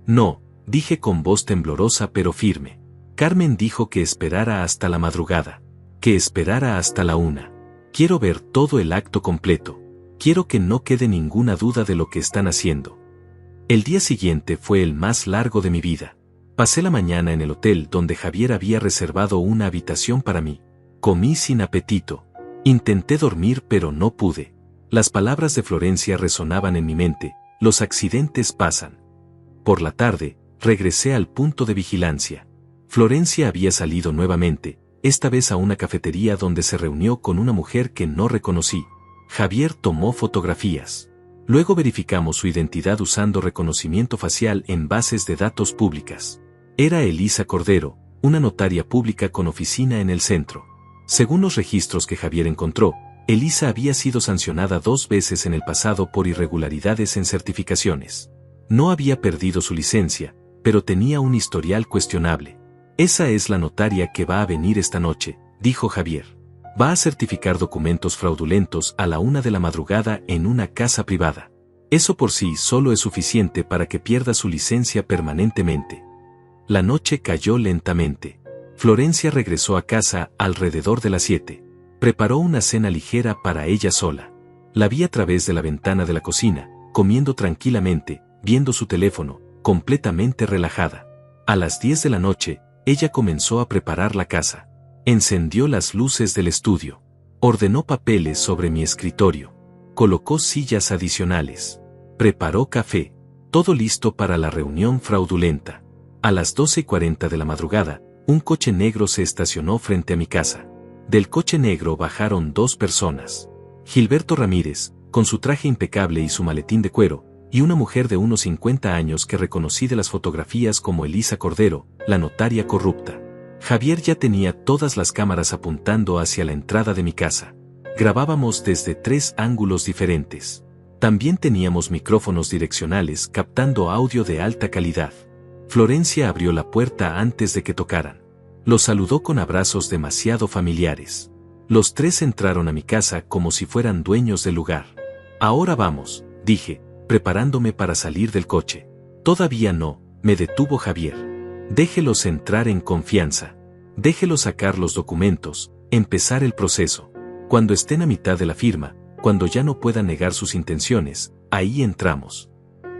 No, dije con voz temblorosa pero firme. Carmen dijo que esperara hasta la madrugada. Que esperara hasta la 1. Quiero ver todo el acto completo. Quiero que no quede ninguna duda de lo que están haciendo. El día siguiente fue el más largo de mi vida. Pasé la mañana en el hotel donde Javier había reservado una habitación para mí. Comí sin apetito. Intenté dormir pero no pude. Las palabras de Florencia resonaban en mi mente. Los accidentes pasan. Por la tarde, regresé al punto de vigilancia. Florencia había salido nuevamente, esta vez a una cafetería donde se reunió con una mujer que no reconocí. Javier tomó fotografías. Luego verificamos su identidad usando reconocimiento facial en bases de datos públicas. Era Elisa Cordero, una notaria pública con oficina en el centro. Según los registros que Javier encontró, Elisa había sido sancionada 2 veces en el pasado por irregularidades en certificaciones. No había perdido su licencia, pero tenía un historial cuestionable. Esa es la notaria que va a venir esta noche, dijo Javier. Va a certificar documentos fraudulentos a la 1 de la madrugada en una casa privada. Eso por sí solo es suficiente para que pierda su licencia permanentemente. La noche cayó lentamente. Florencia regresó a casa alrededor de las 7. Preparó una cena ligera para ella sola. La vi a través de la ventana de la cocina, comiendo tranquilamente, viendo su teléfono, completamente relajada. A las 10 de la noche, ella comenzó a preparar la casa. Encendió las luces del estudio. Ordenó papeles sobre mi escritorio. Colocó sillas adicionales. Preparó café. Todo listo para la reunión fraudulenta. A las 12:40 de la madrugada, un coche negro se estacionó frente a mi casa. Del coche negro bajaron 2 personas. Gilberto Ramírez, con su traje impecable y su maletín de cuero, y una mujer de unos 50 años que reconocí de las fotografías como Elisa Cordero, la notaria corrupta. Javier ya tenía todas las cámaras apuntando hacia la entrada de mi casa. Grabábamos desde 3 ángulos diferentes. También teníamos micrófonos direccionales captando audio de alta calidad. Florencia abrió la puerta antes de que tocaran. Los saludó con abrazos demasiado familiares. Los 3 entraron a mi casa como si fueran dueños del lugar. Ahora vamos, dije, preparándome para salir del coche. Todavía no, me detuvo Javier. Déjelos entrar en confianza. Déjelos sacar los documentos, empezar el proceso. Cuando estén a mitad de la firma, cuando ya no puedan negar sus intenciones, ahí entramos.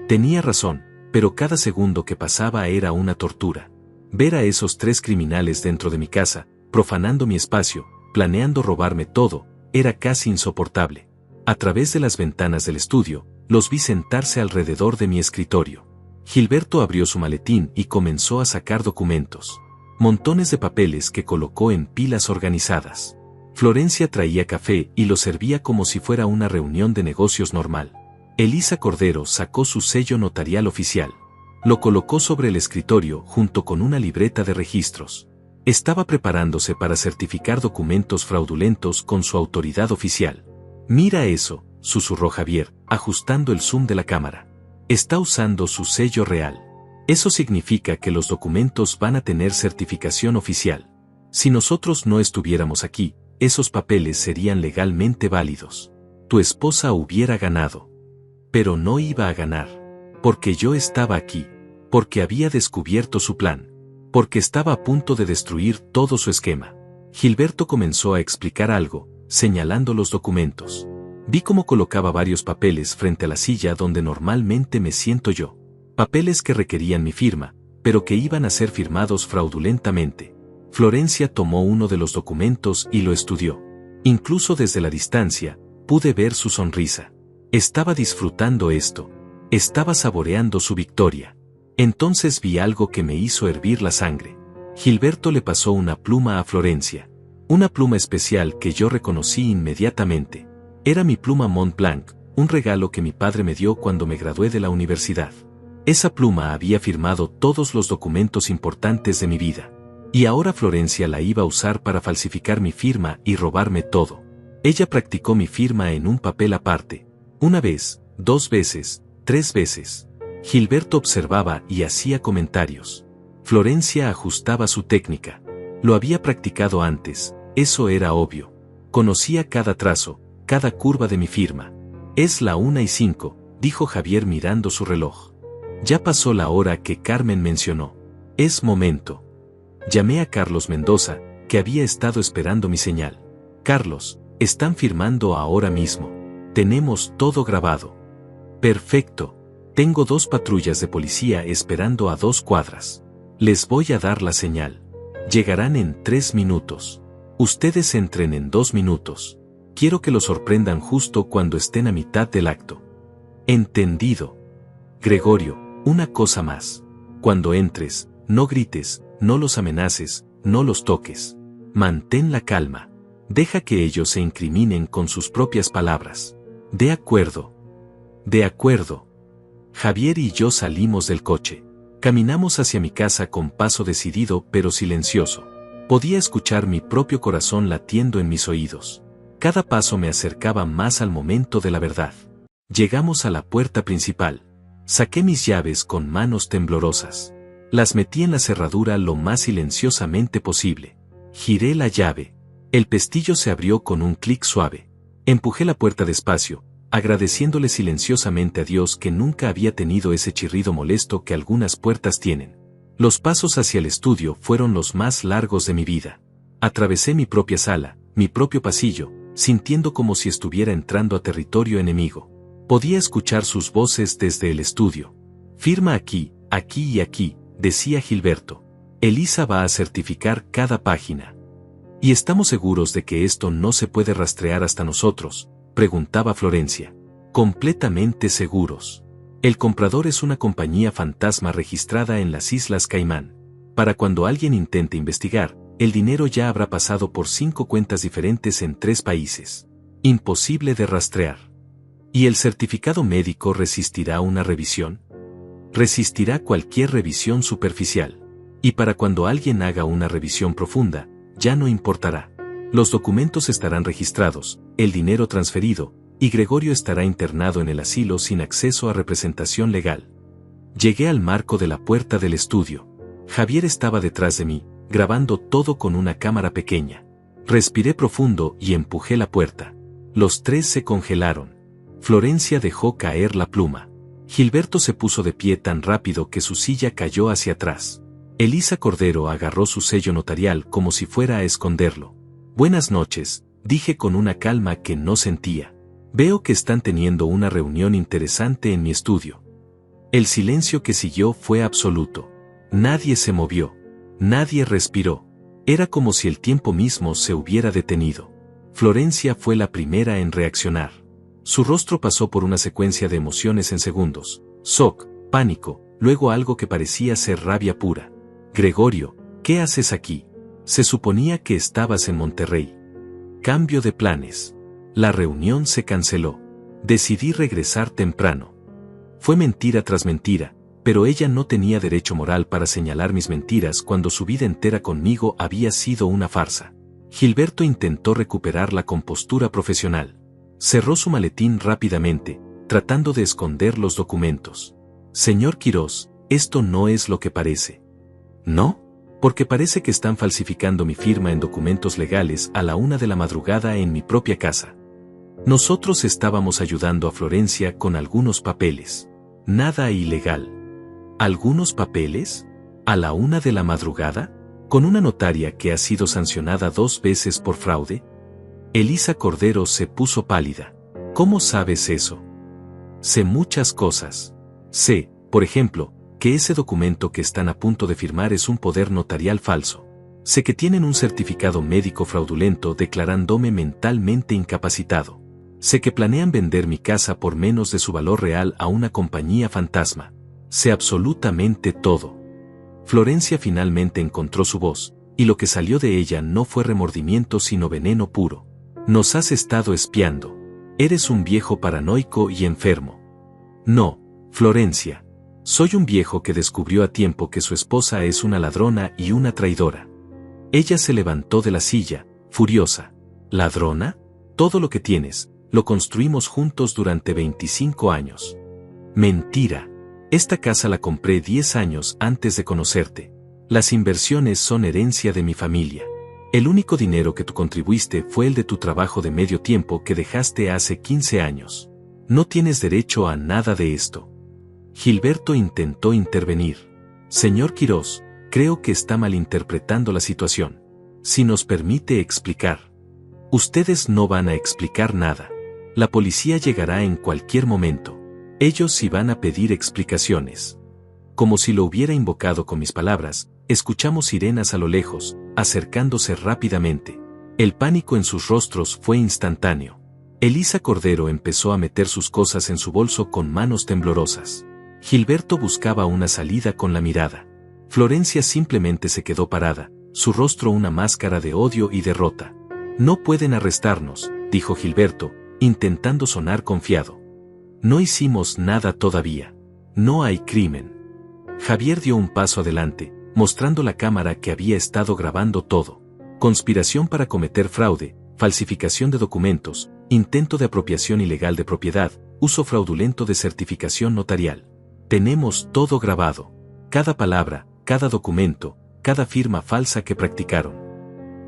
Tenía razón, pero cada segundo que pasaba era una tortura. Ver a esos 3 criminales dentro de mi casa, profanando mi espacio, planeando robarme todo, era casi insoportable. A través de las ventanas del estudio, los vi sentarse alrededor de mi escritorio. Gilberto abrió su maletín y comenzó a sacar documentos. Montones de papeles que colocó en pilas organizadas. Florencia traía café y lo servía como si fuera una reunión de negocios normal. Elisa Cordero sacó su sello notarial oficial. Lo colocó sobre el escritorio junto con una libreta de registros. Estaba preparándose para certificar documentos fraudulentos con su autoridad oficial. Mira eso, susurró Javier, ajustando el zoom de la cámara. Está usando su sello real. Eso significa que los documentos van a tener certificación oficial. Si nosotros no estuviéramos aquí, esos papeles serían legalmente válidos. Tu esposa hubiera ganado. Pero no iba a ganar. Porque yo estaba aquí. Porque había descubierto su plan. Porque estaba a punto de destruir todo su esquema. Gilberto comenzó a explicar algo, señalando los documentos. Vi cómo colocaba varios papeles frente a la silla donde normalmente me siento yo. Papeles que requerían mi firma, pero que iban a ser firmados fraudulentamente. Florencia tomó uno de los documentos y lo estudió. Incluso desde la distancia, pude ver su sonrisa. Estaba disfrutando esto. Estaba saboreando su victoria. Entonces vi algo que me hizo hervir la sangre. Gilberto le pasó una pluma a Florencia. Una pluma especial que yo reconocí inmediatamente. Era mi pluma Mont Blanc, un regalo que mi padre me dio cuando me gradué de la universidad. Esa pluma había firmado todos los documentos importantes de mi vida. Y ahora Florencia la iba a usar para falsificar mi firma y robarme todo. Ella practicó mi firma en un papel aparte. 1 vez, 2 veces, 3 veces. Gilberto observaba y hacía comentarios. Florencia ajustaba su técnica. Lo había practicado antes, eso era obvio. Conocía cada trazo, cada curva de mi firma. Es la 1:05, dijo Javier mirando su reloj. Ya pasó la hora que Carmen mencionó. Es momento. Llamé a Carlos Mendoza, que había estado esperando mi señal. Carlos, están firmando ahora mismo. Tenemos todo grabado. Perfecto. Tengo 2 patrullas de policía esperando a 2 cuadras. Les voy a dar la señal. Llegarán en 3 minutos. Ustedes entren en 2 minutos. Quiero que los sorprendan justo cuando estén a mitad del acto. Entendido. Gregorio, una cosa más. Cuando entres, no grites, no los amenaces, no los toques. Mantén la calma. Deja que ellos se incriminen con sus propias palabras. De acuerdo. De acuerdo. Javier y yo salimos del coche. Caminamos hacia mi casa con paso decidido pero silencioso. Podía escuchar mi propio corazón latiendo en mis oídos. Cada paso me acercaba más al momento de la verdad. Llegamos a la puerta principal. Saqué mis llaves con manos temblorosas. Las metí en la cerradura lo más silenciosamente posible. Giré la llave. El pestillo se abrió con un clic suave. Empujé la puerta despacio, agradeciéndole silenciosamente a Dios que nunca había tenido ese chirrido molesto que algunas puertas tienen. Los pasos hacia el estudio fueron los más largos de mi vida. Atravesé mi propia sala, mi propio pasillo, sintiendo como si estuviera entrando a territorio enemigo. Podía escuchar sus voces desde el estudio. Firma aquí, aquí y aquí, decía Gilberto. Elisa va a certificar cada página. ¿Y estamos seguros de que esto no se puede rastrear hasta nosotros?, preguntaba Florencia. Completamente seguros. El comprador es una compañía fantasma registrada en las Islas Caimán. Para cuando alguien intente investigar, el dinero ya habrá pasado por 5 cuentas diferentes en 3 países. Imposible de rastrear. ¿Y el certificado médico resistirá una revisión? Resistirá cualquier revisión superficial. Y para cuando alguien haga una revisión profunda, ya no importará. Los documentos estarán registrados, el dinero transferido, y Gregorio estará internado en el asilo sin acceso a representación legal. Llegué al marco de la puerta del estudio. Javier estaba detrás de mí, grabando todo con una cámara pequeña. Respiré profundo y empujé la puerta. Los 3 se congelaron. Florencia dejó caer la pluma. Gilberto se puso de pie tan rápido que su silla cayó hacia atrás. Elisa Cordero agarró su sello notarial como si fuera a esconderlo. Buenas noches, dije con una calma que no sentía. Veo que están teniendo una reunión interesante en mi estudio. El silencio que siguió fue absoluto. Nadie se movió. Nadie respiró. Era como si el tiempo mismo se hubiera detenido. Florencia fue la primera en reaccionar. Su rostro pasó por una secuencia de emociones en segundos. Shock, pánico, luego algo que parecía ser rabia pura. Gregorio, ¿qué haces aquí? Se suponía que estabas en Monterrey. Cambio de planes. La reunión se canceló. Decidí regresar temprano. Fue mentira tras mentira, pero ella no tenía derecho moral para señalar mis mentiras cuando su vida entera conmigo había sido una farsa. Gilberto intentó recuperar la compostura profesional. Cerró su maletín rápidamente, tratando de esconder los documentos. Señor Quirós, esto no es lo que parece. ¿No? Porque parece que están falsificando mi firma en documentos legales a la 1 de la madrugada en mi propia casa. Nosotros estábamos ayudando a Florencia con algunos papeles. Nada ilegal. ¿Algunos papeles? ¿A la 1 de la madrugada? ¿Con una notaria que ha sido sancionada 2 veces por fraude? Elisa Cordero se puso pálida. ¿Cómo sabes eso? Sé muchas cosas. Sé, por ejemplo, que ese documento que están a punto de firmar es un poder notarial falso. Sé que tienen un certificado médico fraudulento declarándome mentalmente incapacitado. Sé que planean vender mi casa por menos de su valor real a una compañía fantasma. Sé absolutamente todo. Florencia finalmente encontró su voz, y lo que salió de ella no fue remordimiento sino veneno puro. Nos has estado espiando. Eres un viejo paranoico y enfermo. No, Florencia. Soy un viejo que descubrió a tiempo que su esposa es una ladrona y una traidora. Ella se levantó de la silla, furiosa. ¿Ladrona? Todo lo que tienes, lo construimos juntos durante 25 años. Mentira. Esta casa la compré 10 años antes de conocerte. Las inversiones son herencia de mi familia. El único dinero que tú contribuiste fue el de tu trabajo de medio tiempo que dejaste hace 15 años. No tienes derecho a nada de esto. Gilberto intentó intervenir. Señor Quirós, creo que está malinterpretando la situación. Si nos permite explicar. Ustedes no van a explicar nada. La policía llegará en cualquier momento. Ellos sí van a pedir explicaciones. Como si lo hubiera invocado con mis palabras, escuchamos sirenas a lo lejos, acercándose rápidamente. El pánico en sus rostros fue instantáneo. Elisa Cordero empezó a meter sus cosas en su bolso con manos temblorosas. Gilberto buscaba una salida con la mirada. Florencia simplemente se quedó parada, su rostro una máscara de odio y derrota. No pueden arrestarnos, dijo Gilberto, intentando sonar confiado. No hicimos nada todavía. No hay crimen. Javier dio un paso adelante, mostrando la cámara que había estado grabando todo. Conspiración para cometer fraude, falsificación de documentos, intento de apropiación ilegal de propiedad, uso fraudulento de certificación notarial. Tenemos todo grabado. Cada palabra, cada documento, cada firma falsa que practicaron.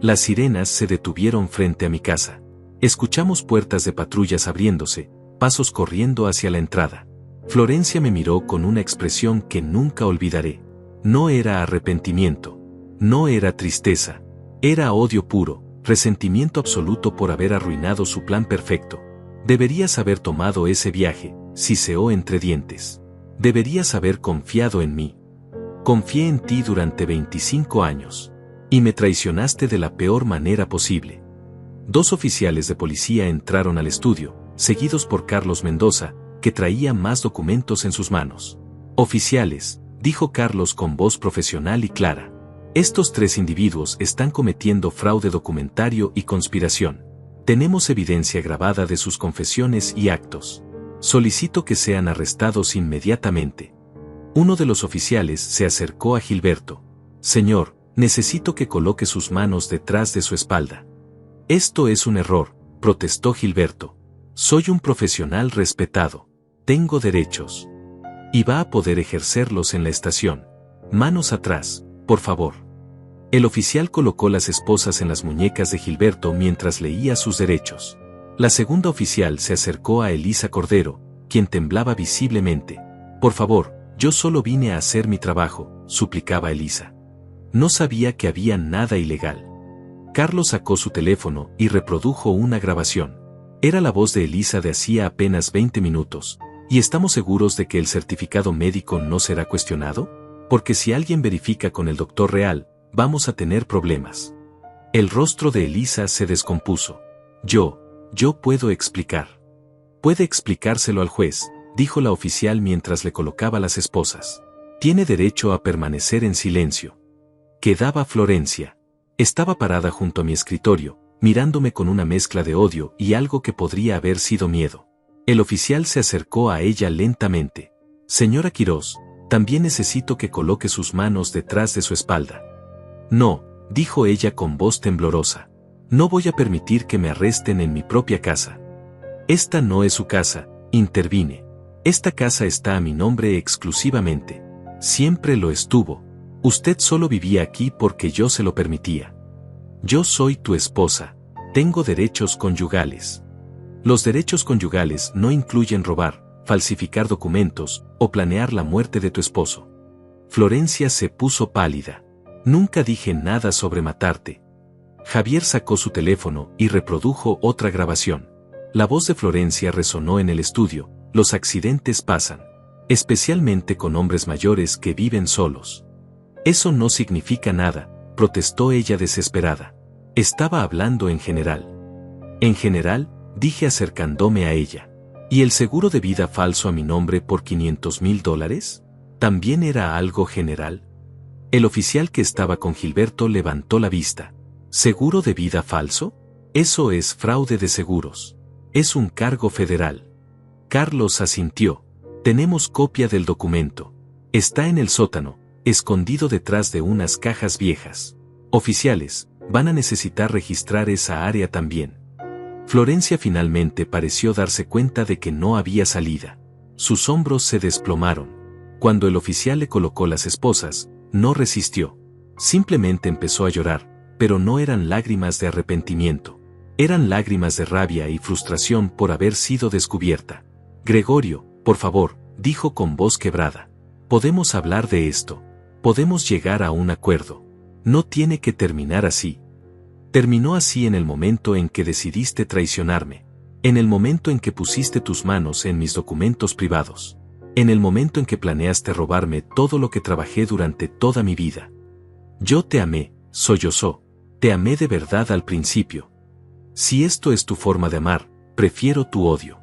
Las sirenas se detuvieron frente a mi casa. Escuchamos puertas de patrullas abriéndose, pasos corriendo hacia la entrada. Florencia me miró con una expresión que nunca olvidaré. No era arrepentimiento. No era tristeza. Era odio puro, resentimiento absoluto por haber arruinado su plan perfecto. Deberías haber tomado ese viaje, siseó entre dientes. Deberías haber confiado en mí. Confié en ti durante 25 años. Y me traicionaste de la peor manera posible. 2 oficiales de policía entraron al estudio, seguidos por Carlos Mendoza, que traía más documentos en sus manos. Oficiales, dijo Carlos con voz profesional y clara. Estos 3 individuos están cometiendo fraude documentario y conspiración. Tenemos evidencia grabada de sus confesiones y actos. Solicito que sean arrestados inmediatamente. Uno de los oficiales se acercó a Gilberto. Señor, necesito que coloque sus manos detrás de su espalda. Esto es un error, protestó Gilberto. Soy un profesional respetado. Tengo derechos. Y va a poder ejercerlos en la estación. Manos atrás, por favor. El oficial colocó las esposas en las muñecas de Gilberto mientras leía sus derechos. La segunda oficial se acercó a Elisa Cordero, quien temblaba visiblemente. Por favor, yo solo vine a hacer mi trabajo, suplicaba Elisa. No sabía que había nada ilegal. Carlos sacó su teléfono y reprodujo una grabación. Era la voz de Elisa de hacía apenas 20 minutos. ¿Y estamos seguros de que el certificado médico no será cuestionado? Porque si alguien verifica con el doctor real, vamos a tener problemas. El rostro de Elisa se descompuso. Yo puedo explicar. Puede explicárselo al juez, dijo la oficial mientras le colocaba las esposas. Tiene derecho a permanecer en silencio. Quedaba Florencia. Estaba parada junto a mi escritorio, mirándome con una mezcla de odio y algo que podría haber sido miedo. El oficial se acercó a ella lentamente. Señora Quirós, también necesito que coloque sus manos detrás de su espalda. No, dijo ella con voz temblorosa. No voy a permitir que me arresten en mi propia casa. Esta no es su casa, intervine. Esta casa está a mi nombre exclusivamente. Siempre lo estuvo. Usted solo vivía aquí porque yo se lo permitía. Yo soy tu esposa. Tengo derechos conyugales. Los derechos conyugales no incluyen robar, falsificar documentos o planear la muerte de tu esposo. Florencia se puso pálida. Nunca dije nada sobre matarte. Javier sacó su teléfono y reprodujo otra grabación. La voz de Florencia resonó en el estudio. Los accidentes pasan, especialmente con hombres mayores que viven solos. Eso no significa nada, protestó ella desesperada. Estaba hablando en general. En general, dije acercándome a ella. ¿Y el seguro de vida falso a mi nombre por $500,000? ¿También era algo general? El oficial que estaba con Gilberto levantó la vista. ¿Seguro de vida falso? Eso es fraude de seguros. Es un cargo federal. Carlos asintió. Tenemos copia del documento. Está en el sótano, escondido detrás de unas cajas viejas. Oficiales, van a necesitar registrar esa área también. Florencia finalmente pareció darse cuenta de que no había salida. Sus hombros se desplomaron. Cuando el oficial le colocó las esposas, no resistió. Simplemente empezó a llorar. Pero no eran lágrimas de arrepentimiento. Eran lágrimas de rabia y frustración por haber sido descubierta. Gregorio, por favor, dijo con voz quebrada. Podemos hablar de esto. Podemos llegar a un acuerdo. No tiene que terminar así. Terminó así en el momento en que decidiste traicionarme. En el momento en que pusiste tus manos en mis documentos privados. En el momento en que planeaste robarme todo lo que trabajé durante toda mi vida. Yo te amé, sollozó. Te amé de verdad al principio. Si esto es tu forma de amar, prefiero tu odio.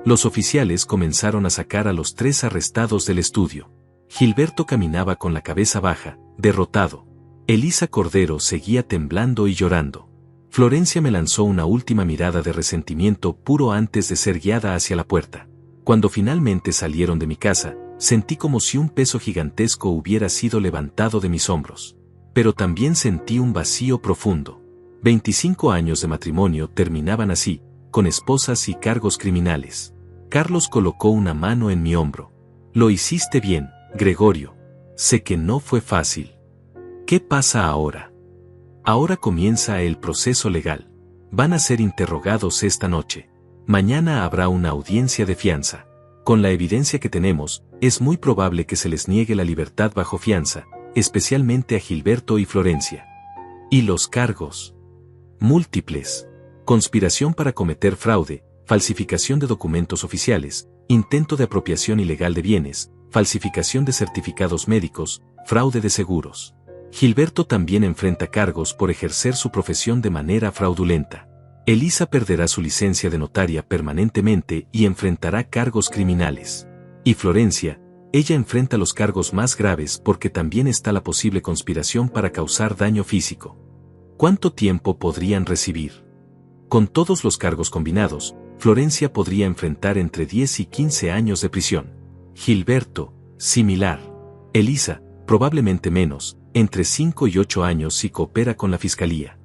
Los oficiales comenzaron a sacar a los 3 arrestados del estudio. Gilberto caminaba con la cabeza baja, derrotado. Elisa Cordero seguía temblando y llorando. Florencia me lanzó una última mirada de resentimiento puro antes de ser guiada hacia la puerta. Cuando finalmente salieron de mi casa, sentí como si un peso gigantesco hubiera sido levantado de mis hombros. Pero también sentí un vacío profundo. 25 años de matrimonio terminaban así, con esposas y cargos criminales. Carlos colocó una mano en mi hombro. Lo hiciste bien, Gregorio. Sé que no fue fácil. ¿Qué pasa ahora? Ahora comienza el proceso legal. Van a ser interrogados esta noche. Mañana habrá una audiencia de fianza. Con la evidencia que tenemos, es muy probable que se les niegue la libertad bajo fianza, especialmente a Gilberto y Florencia. ¿Y los cargos? Múltiples. Conspiración para cometer fraude, falsificación de documentos oficiales, intento de apropiación ilegal de bienes, falsificación de certificados médicos, fraude de seguros. Gilberto también enfrenta cargos por ejercer su profesión de manera fraudulenta. Elisa perderá su licencia de notaria permanentemente y enfrentará cargos criminales. Y Florencia, ella enfrenta los cargos más graves porque también está la posible conspiración para causar daño físico. ¿Cuánto tiempo podrían recibir? Con todos los cargos combinados, Florencia podría enfrentar entre 10 y 15 años de prisión. Gilberto, similar. Elisa, probablemente menos, entre 5 y 8 años si coopera con la fiscalía.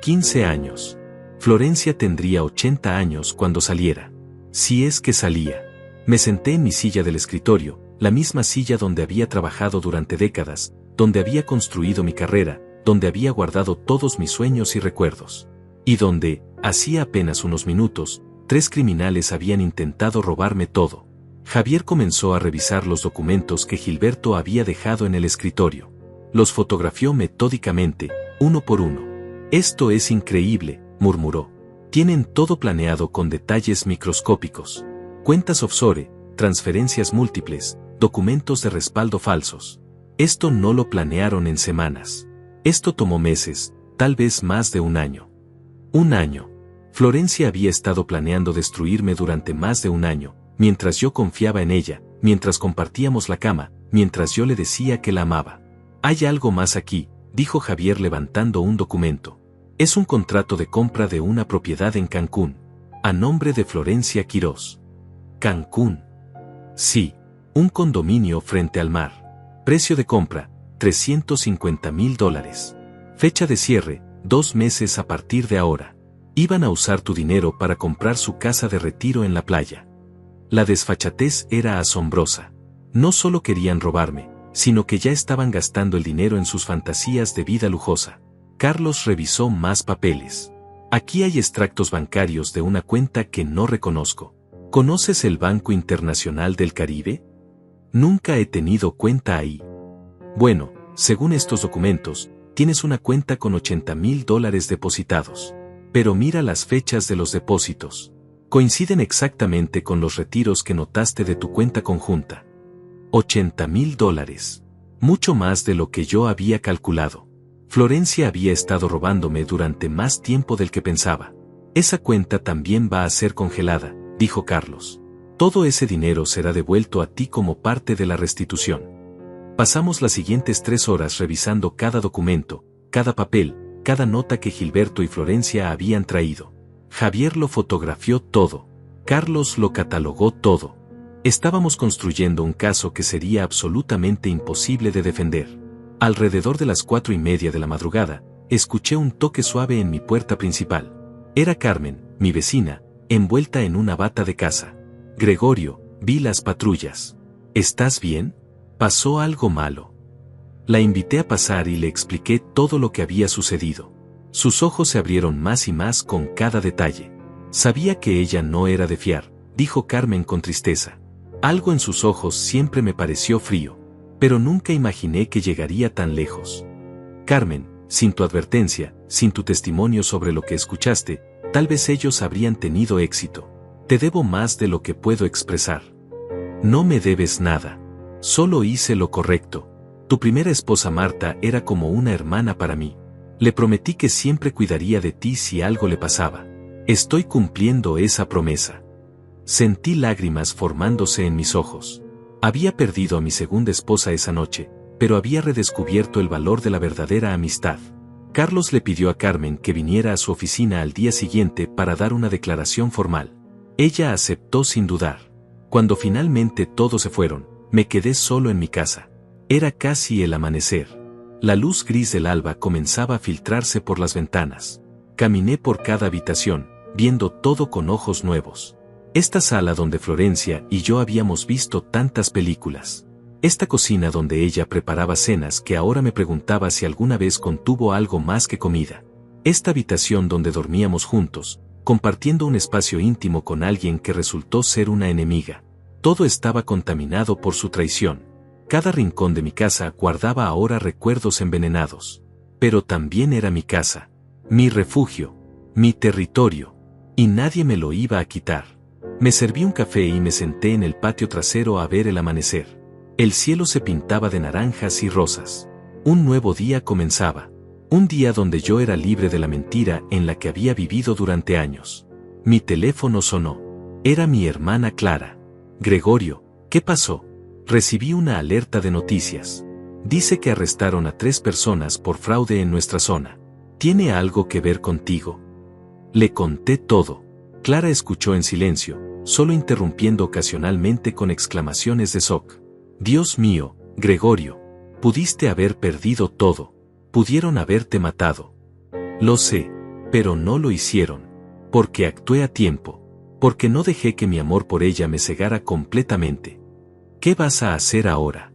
15 años. Florencia tendría 80 años cuando saliera. Si es que salía. Me senté en mi silla del escritorio, la misma silla donde había trabajado durante décadas, donde había construido mi carrera, donde había guardado todos mis sueños y recuerdos. Y donde, hacía apenas unos minutos, 3 criminales habían intentado robarme todo. Javier comenzó a revisar los documentos que Gilberto había dejado en el escritorio. Los fotografió metódicamente, uno por uno. Esto es increíble, murmuró. Tienen todo planeado con detalles microscópicos. Cuentas offshore, transferencias múltiples, documentos de respaldo falsos. Esto no lo planearon en semanas. Esto tomó meses, tal vez más de un año. Un año. Florencia había estado planeando destruirme durante más de un año, mientras yo confiaba en ella, mientras compartíamos la cama, mientras yo le decía que la amaba. Hay algo más aquí, dijo Javier levantando un documento. Es un contrato de compra de una propiedad en Cancún, a nombre de Florencia Quirós. Cancún. Sí, un condominio frente al mar. Precio de compra, $350,000. Fecha de cierre, 2 meses a partir de ahora. Iban a usar tu dinero para comprar su casa de retiro en la playa. La desfachatez era asombrosa. No solo querían robarme, sino que ya estaban gastando el dinero en sus fantasías de vida lujosa. Carlos revisó más papeles. Aquí hay extractos bancarios de una cuenta que no reconozco. ¿Conoces el Banco Internacional del Caribe? Nunca he tenido cuenta ahí. Bueno, según estos documentos, tienes una cuenta con $80,000 depositados. Pero mira las fechas de los depósitos. Coinciden exactamente con los retiros que notaste de tu cuenta conjunta. $80,000. Mucho más de lo que yo había calculado. Florencia había estado robándome durante más tiempo del que pensaba. Esa cuenta también va a ser congelada, dijo Carlos. Todo ese dinero será devuelto a ti como parte de la restitución. Pasamos las siguientes 3 horas revisando cada documento, cada papel, cada nota que Gilberto y Florencia habían traído. Javier lo fotografió todo. Carlos lo catalogó todo. Estábamos construyendo un caso que sería absolutamente imposible de defender. Alrededor de las 4:30 de la madrugada, escuché un toque suave en mi puerta principal. Era Carmen, mi vecina, envuelta en una bata de casa. Gregorio, vi las patrullas. ¿Estás bien? ¿Pasó algo malo? La invité a pasar y le expliqué todo lo que había sucedido. Sus ojos se abrieron más y más con cada detalle. Sabía que ella no era de fiar, dijo Carmen con tristeza. Algo en sus ojos siempre me pareció frío, pero nunca imaginé que llegaría tan lejos. Carmen, sin tu advertencia, sin tu testimonio sobre lo que escuchaste, tal vez ellos habrían tenido éxito. Te debo más de lo que puedo expresar. No me debes nada. Solo hice lo correcto. Tu primera esposa Marta era como una hermana para mí. Le prometí que siempre cuidaría de ti si algo le pasaba. Estoy cumpliendo esa promesa. Sentí lágrimas formándose en mis ojos. Había perdido a mi segunda esposa esa noche, pero había redescubierto el valor de la verdadera amistad. Carlos le pidió a Carmen que viniera a su oficina al día siguiente para dar una declaración formal. Ella aceptó sin dudar. Cuando finalmente todos se fueron, me quedé solo en mi casa. Era casi el amanecer. La luz gris del alba comenzaba a filtrarse por las ventanas. Caminé por cada habitación, viendo todo con ojos nuevos. Esta sala donde Florencia y yo habíamos visto tantas películas. Esta cocina donde ella preparaba cenas que ahora me preguntaba si alguna vez contuvo algo más que comida. Esta habitación donde dormíamos juntos, compartiendo un espacio íntimo con alguien que resultó ser una enemiga. Todo estaba contaminado por su traición. Cada rincón de mi casa guardaba ahora recuerdos envenenados. Pero también era mi casa, mi refugio, mi territorio, y nadie me lo iba a quitar. Me serví un café y me senté en el patio trasero a ver el amanecer. El cielo se pintaba de naranjas y rosas. Un nuevo día comenzaba. Un día donde yo era libre de la mentira en la que había vivido durante años. Mi teléfono sonó. Era mi hermana Clara. Gregorio, ¿qué pasó? Recibí una alerta de noticias. Dice que arrestaron a 3 personas por fraude en nuestra zona. ¿Tiene algo que ver contigo? Le conté todo. Clara escuchó en silencio, solo interrumpiendo ocasionalmente con exclamaciones de shock. Dios mío, Gregorio, pudiste haber perdido todo. Pudieron haberte matado. Lo sé, pero no lo hicieron. Porque actué a tiempo. Porque no dejé que mi amor por ella me cegara completamente. ¿Qué vas a hacer ahora?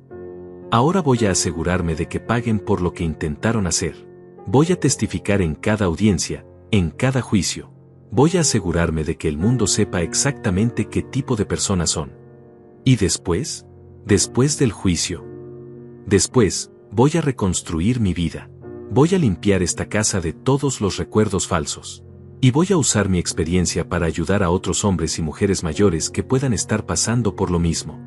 Ahora voy a asegurarme de que paguen por lo que intentaron hacer. Voy a testificar en cada audiencia, en cada juicio. Voy a asegurarme de que el mundo sepa exactamente qué tipo de personas son. ¿Y después? Después del juicio. Después, voy a reconstruir mi vida. Voy a limpiar esta casa de todos los recuerdos falsos. Y voy a usar mi experiencia para ayudar a otros hombres y mujeres mayores que puedan estar pasando por lo mismo.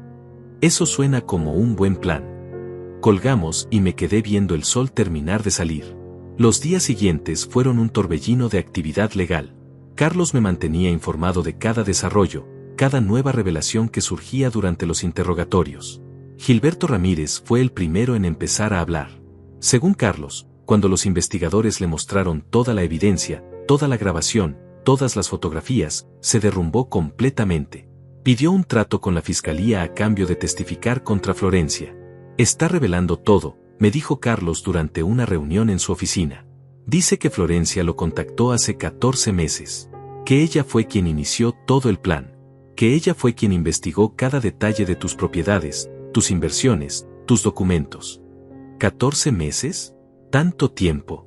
Eso suena como un buen plan. Colgamos y me quedé viendo el sol terminar de salir. Los días siguientes fueron un torbellino de actividad legal. Carlos me mantenía informado de cada desarrollo, cada nueva revelación que surgía durante los interrogatorios. Gilberto Ramírez fue el primero en empezar a hablar. Según Carlos, cuando los investigadores le mostraron toda la evidencia, toda la grabación, todas las fotografías, se derrumbó completamente. Pidió un trato con la fiscalía a cambio de testificar contra Florencia. Está revelando todo, me dijo Carlos durante una reunión en su oficina. Dice que Florencia lo contactó hace 14 meses. Que ella fue quien inició todo el plan. Que ella fue quien investigó cada detalle de tus propiedades, tus inversiones, tus documentos. ¿14 meses? ¿Tanto tiempo?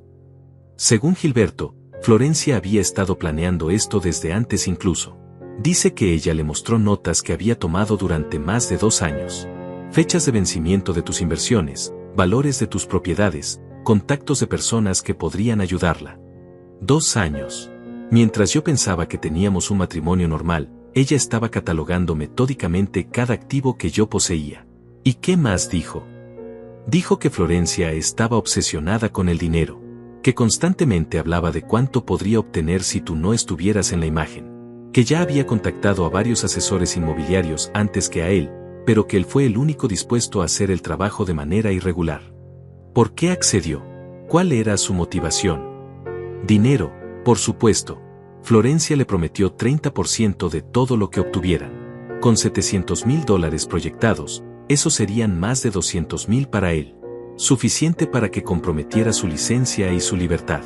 Según Gilberto, Florencia había estado planeando esto desde antes incluso. Dice que ella le mostró notas que había tomado durante más de 2 años. Fechas de vencimiento de tus inversiones, valores de tus propiedades, contactos de personas que podrían ayudarla. 2 años. Mientras yo pensaba que teníamos un matrimonio normal, ella estaba catalogando metódicamente cada activo que yo poseía. ¿Y qué más dijo? Dijo que Florencia estaba obsesionada con el dinero, que constantemente hablaba de cuánto podría obtener si tú no estuvieras en la imagen, que ya había contactado a varios asesores inmobiliarios antes que a él, pero que él fue el único dispuesto a hacer el trabajo de manera irregular. ¿Por qué accedió? ¿Cuál era su motivación? Dinero, por supuesto. Florencia le prometió 30% de todo lo que obtuvieran. Con $700,000 proyectados, eso serían más de 200,000 para él. Suficiente para que comprometiera su licencia y su libertad.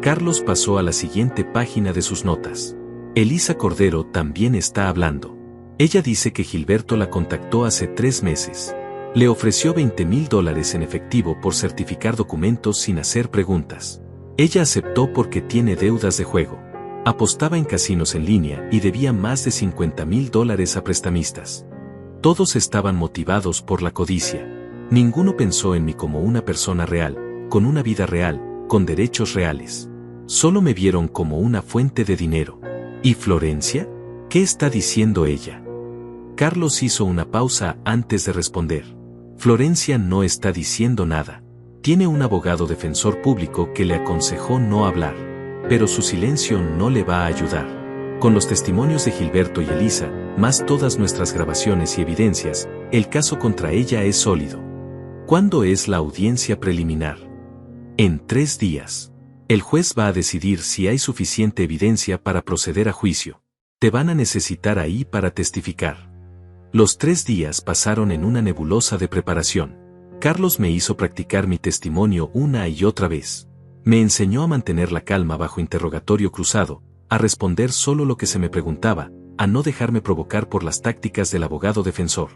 Carlos pasó a la siguiente página de sus notas. Elisa Cordero también está hablando. Ella dice que Gilberto la contactó hace 3 meses. Le ofreció $20,000 en efectivo por certificar documentos sin hacer preguntas. Ella aceptó porque tiene deudas de juego. Apostaba en casinos en línea y debía más de $50,000 a prestamistas. Todos estaban motivados por la codicia. Ninguno pensó en mí como una persona real, con una vida real, con derechos reales. Solo me vieron como una fuente de dinero. ¿Y Florencia? ¿Qué está diciendo ella? Carlos hizo una pausa antes de responder. Florencia no está diciendo nada. Tiene un abogado defensor público que le aconsejó no hablar. Pero su silencio no le va a ayudar. Con los testimonios de Gilberto y Elisa, más todas nuestras grabaciones y evidencias, el caso contra ella es sólido. ¿Cuándo es la audiencia preliminar? En 3 días. El juez va a decidir si hay suficiente evidencia para proceder a juicio. Te van a necesitar ahí para testificar. Los 3 días pasaron en una nebulosa de preparación. Carlos me hizo practicar mi testimonio una y otra vez. Me enseñó a mantener la calma bajo interrogatorio cruzado, a responder solo lo que se me preguntaba, a no dejarme provocar por las tácticas del abogado defensor.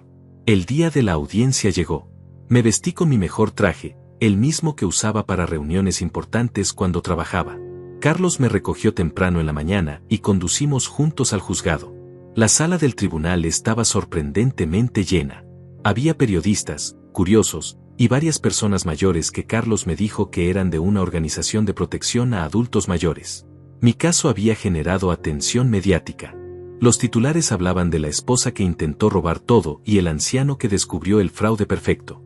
El día de la audiencia llegó. Me vestí con mi mejor traje, el mismo que usaba para reuniones importantes cuando trabajaba. Carlos me recogió temprano en la mañana y conducimos juntos al juzgado. La sala del tribunal estaba sorprendentemente llena. Había periodistas, curiosos, y varias personas mayores que Carlos me dijo que eran de una organización de protección a adultos mayores. Mi caso había generado atención mediática. Los titulares hablaban de la esposa que intentó robar todo y el anciano que descubrió el fraude perfecto.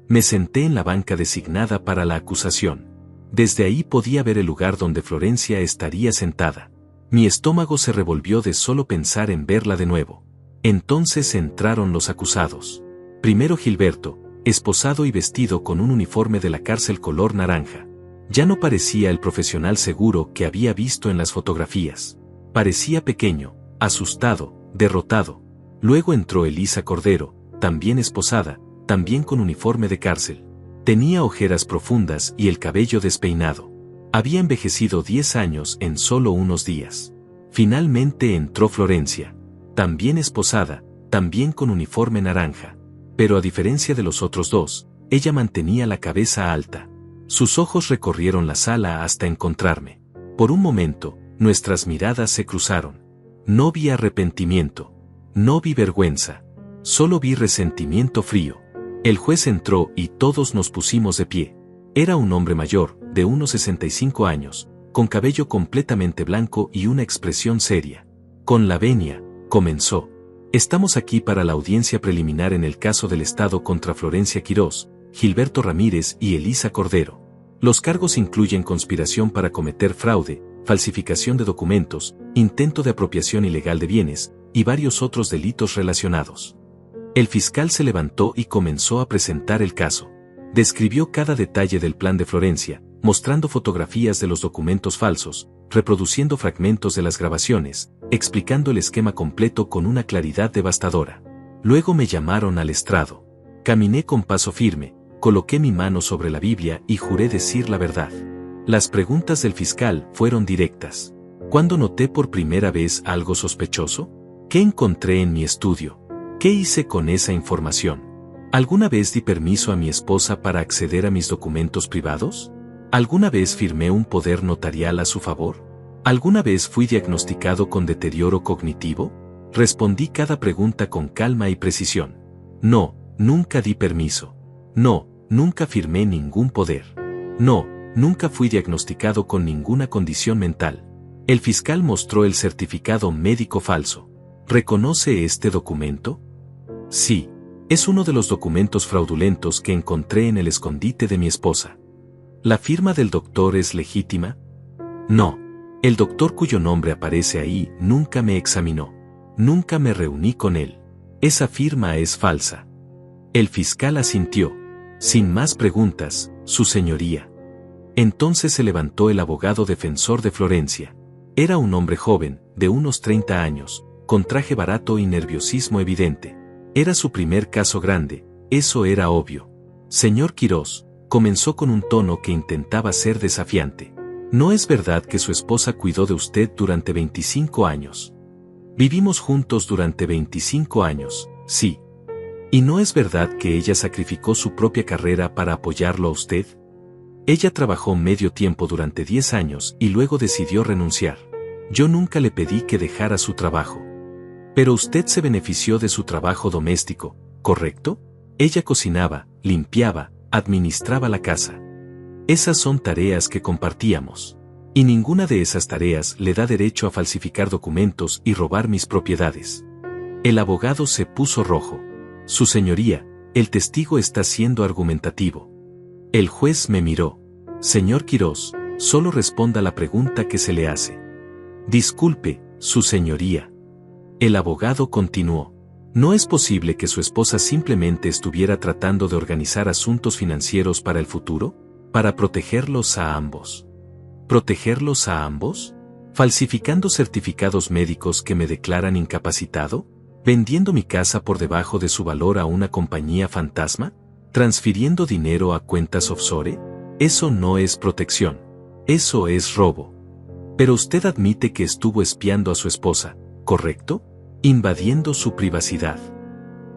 Me senté en la banca designada para la acusación. Desde ahí podía ver el lugar donde Florencia estaría sentada. Mi estómago se revolvió de solo pensar en verla de nuevo. Entonces entraron los acusados. Primero Gilberto, esposado y vestido con un uniforme de la cárcel color naranja. Ya no parecía el profesional seguro que había visto en las fotografías. Parecía pequeño, asustado, derrotado. Luego entró Elisa Cordero, también esposada, también con uniforme de cárcel. Tenía ojeras profundas y el cabello despeinado. Había envejecido 10 años en solo unos días. Finalmente entró Florencia. También esposada, también con uniforme naranja. Pero a diferencia de los otros dos, ella mantenía la cabeza alta. Sus ojos recorrieron la sala hasta encontrarme. Por un momento, nuestras miradas se cruzaron. No vi arrepentimiento. No vi vergüenza. Solo vi resentimiento frío. El juez entró y todos nos pusimos de pie. Era un hombre mayor, de unos 65 años, con cabello completamente blanco y una expresión seria. Con la venia, comenzó. Estamos aquí para la audiencia preliminar en el caso del Estado contra Florencia Quirós, Gilberto Ramírez y Elisa Cordero. Los cargos incluyen conspiración para cometer fraude, falsificación de documentos, intento de apropiación ilegal de bienes, y varios otros delitos relacionados. El fiscal se levantó y comenzó a presentar el caso. Describió cada detalle del plan de Florencia, mostrando fotografías de los documentos falsos, reproduciendo fragmentos de las grabaciones, explicando el esquema completo con una claridad devastadora. Luego me llamaron al estrado. Caminé con paso firme, coloqué mi mano sobre la Biblia y juré decir la verdad. Las preguntas del fiscal fueron directas. ¿Cuándo noté por primera vez algo sospechoso? ¿Qué encontré en mi estudio? ¿Qué hice con esa información? ¿Alguna vez di permiso a mi esposa para acceder a mis documentos privados? ¿Alguna vez firmé un poder notarial a su favor? ¿Alguna vez fui diagnosticado con deterioro cognitivo? Respondí cada pregunta con calma y precisión. No, nunca di permiso. No, nunca firmé ningún poder. No, nunca fui diagnosticado con ninguna condición mental. El fiscal mostró el certificado médico falso. ¿Reconoce este documento? Sí, es uno de los documentos fraudulentos que encontré en el escondite de mi esposa. ¿La firma del doctor es legítima? No. El doctor cuyo nombre aparece ahí nunca me examinó. Nunca me reuní con él. Esa firma es falsa. El fiscal asintió. Sin más preguntas, su señoría. Entonces se levantó el abogado defensor de Florencia. Era un hombre joven, de unos 30 años, con traje barato y nerviosismo evidente. Era su primer caso grande, eso era obvio. Señor Quirós, comenzó con un tono que intentaba ser desafiante. ¿No es verdad que su esposa cuidó de usted durante 25 años? Vivimos juntos durante 25 años, sí. ¿Y no es verdad que ella sacrificó su propia carrera para apoyarlo a usted? Ella trabajó medio tiempo durante 10 años y luego decidió renunciar. Yo nunca le pedí que dejara su trabajo. Pero usted se benefició de su trabajo doméstico, ¿correcto? Ella cocinaba, limpiaba, administraba la casa. Esas son tareas que compartíamos. Y ninguna de esas tareas le da derecho a falsificar documentos y robar mis propiedades. El abogado se puso rojo. Su señoría, el testigo está siendo argumentativo. El juez me miró. Señor Quirós, solo responda la pregunta que se le hace. Disculpe, su señoría. El abogado continuó. ¿No es posible que su esposa simplemente estuviera tratando de organizar asuntos financieros para el futuro? Para protegerlos a ambos. ¿Protegerlos a ambos? ¿Falsificando certificados médicos que me declaran incapacitado? ¿Vendiendo mi casa por debajo de su valor a una compañía fantasma? ¿Transfiriendo dinero a cuentas offshore? Eso no es protección. Eso es robo. Pero usted admite que estuvo espiando a su esposa, ¿correcto? invadiendo su privacidad.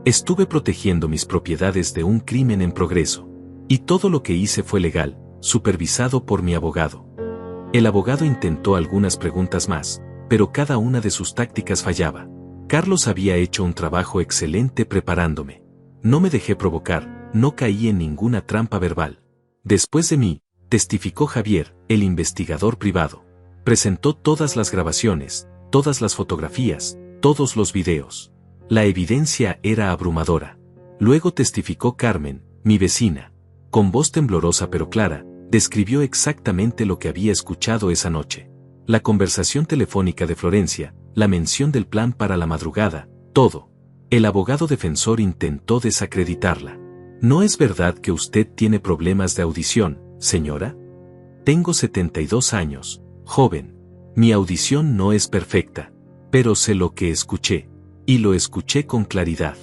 Estuve protegiendo mis propiedades de un crimen en progreso. Y todo lo que hice fue legal, supervisado por mi abogado. El abogado intentó algunas preguntas más, pero cada una de sus tácticas fallaba. Carlos había hecho un trabajo excelente preparándome. No me dejé provocar, no caí en ninguna trampa verbal. Después de mí, testificó Javier, el investigador privado. Presentó todas las grabaciones, todas las fotografías, todos los videos. La evidencia era abrumadora. Luego testificó Carmen, mi vecina. Con voz temblorosa pero clara, describió exactamente lo que había escuchado esa noche. La conversación telefónica de Florencia, la mención del plan para la madrugada, todo. El abogado defensor intentó desacreditarla. ¿No es verdad que usted tiene problemas de audición, señora? Tengo 72 años, joven. Mi audición no es perfecta, pero sé lo que escuché, y lo escuché con claridad.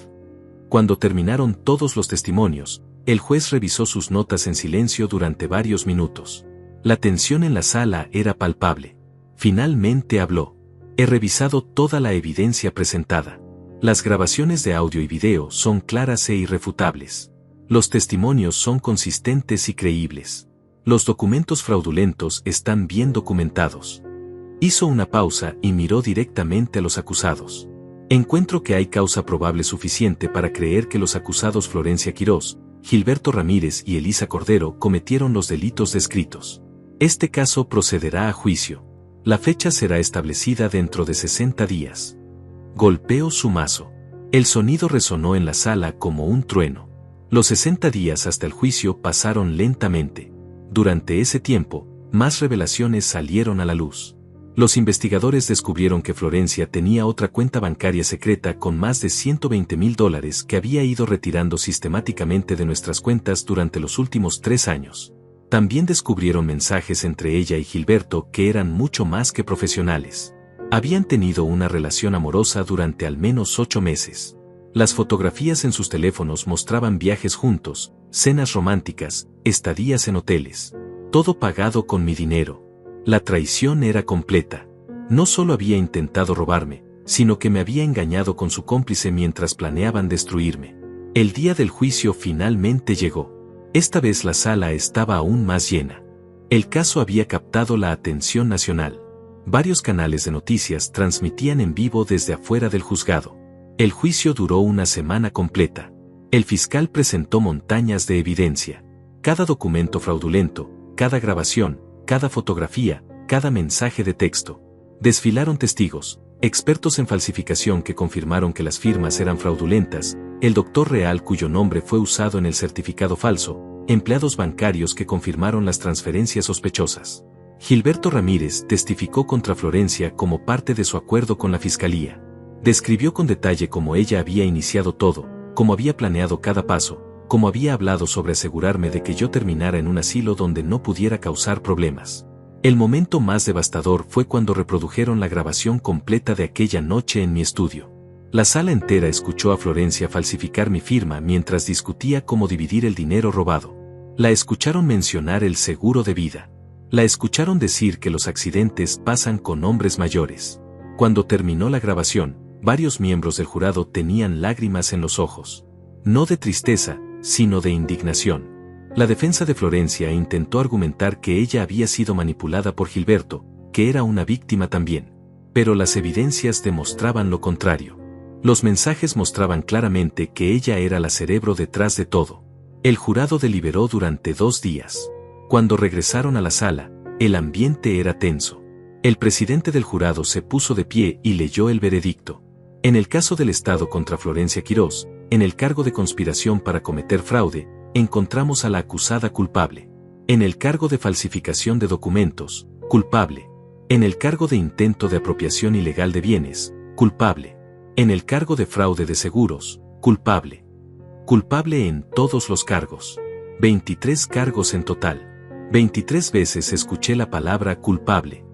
Cuando terminaron todos los testimonios, el juez revisó sus notas en silencio durante varios minutos. La tensión en la sala era palpable. Finalmente habló. He revisado toda la evidencia presentada. Las grabaciones de audio y video son claras e irrefutables. Los testimonios son consistentes y creíbles. Los documentos fraudulentos están bien documentados. Hizo una pausa y miró directamente a los acusados. Encuentro que hay causa probable suficiente para creer que los acusados Florencia Quirós, Gilberto Ramírez y Elisa Cordero cometieron los delitos descritos. Este caso procederá a juicio. La fecha será establecida dentro de 60 días. Golpeó su mazo. El sonido resonó en la sala como un trueno. Los 60 días hasta el juicio pasaron lentamente. Durante ese tiempo, más revelaciones salieron a la luz. Los investigadores descubrieron que Florencia tenía otra cuenta bancaria secreta con más de $120,000 que había ido retirando sistemáticamente de nuestras cuentas durante los últimos 3 años. También descubrieron mensajes entre ella y Gilberto que eran mucho más que profesionales. Habían tenido una relación amorosa durante al menos 8 meses. Las fotografías en sus teléfonos mostraban viajes juntos, cenas románticas, estadías en hoteles. Todo pagado con mi dinero. La traición era completa. No solo había intentado robarme, sino que me había engañado con su cómplice mientras planeaban destruirme. El día del juicio finalmente llegó. Esta vez la sala estaba aún más llena. El caso había captado la atención nacional. Varios canales de noticias transmitían en vivo desde afuera del juzgado. El juicio duró una semana completa. El fiscal presentó montañas de evidencia. Cada documento fraudulento, cada grabación, cada fotografía, cada mensaje de texto. Desfilaron testigos, expertos en falsificación que confirmaron que las firmas eran fraudulentas, el doctor real cuyo nombre fue usado en el certificado falso, empleados bancarios que confirmaron las transferencias sospechosas. Gilberto Ramírez testificó contra Florencia como parte de su acuerdo con la fiscalía. Describió con detalle cómo ella había iniciado todo, cómo había planeado cada paso, cómo había hablado sobre asegurarme de que yo terminara en un asilo donde no pudiera causar problemas. El momento más devastador fue cuando reprodujeron la grabación completa de aquella noche en mi estudio. La sala entera escuchó a Florencia falsificar mi firma mientras discutía cómo dividir el dinero robado. La escucharon mencionar el seguro de vida. La escucharon decir que los accidentes pasan con hombres mayores. Cuando terminó la grabación, varios miembros del jurado tenían lágrimas en los ojos. No de tristeza, sino de indignación. La defensa de Florencia intentó argumentar que ella había sido manipulada por Gilberto, que era una víctima también. Pero las evidencias demostraban lo contrario. Los mensajes mostraban claramente que ella era la cerebro detrás de todo. El jurado deliberó durante 2 días. Cuando regresaron a la sala, el ambiente era tenso. El presidente del jurado se puso de pie y leyó el veredicto. En el caso del Estado contra Florencia Quirós, en el cargo de conspiración para cometer fraude, encontramos a la acusada culpable. En el cargo de falsificación de documentos, culpable. En el cargo de intento de apropiación ilegal de bienes, culpable. En el cargo de fraude de seguros, culpable. Culpable en todos los cargos. 23 cargos en total. 23 veces escuché la palabra culpable.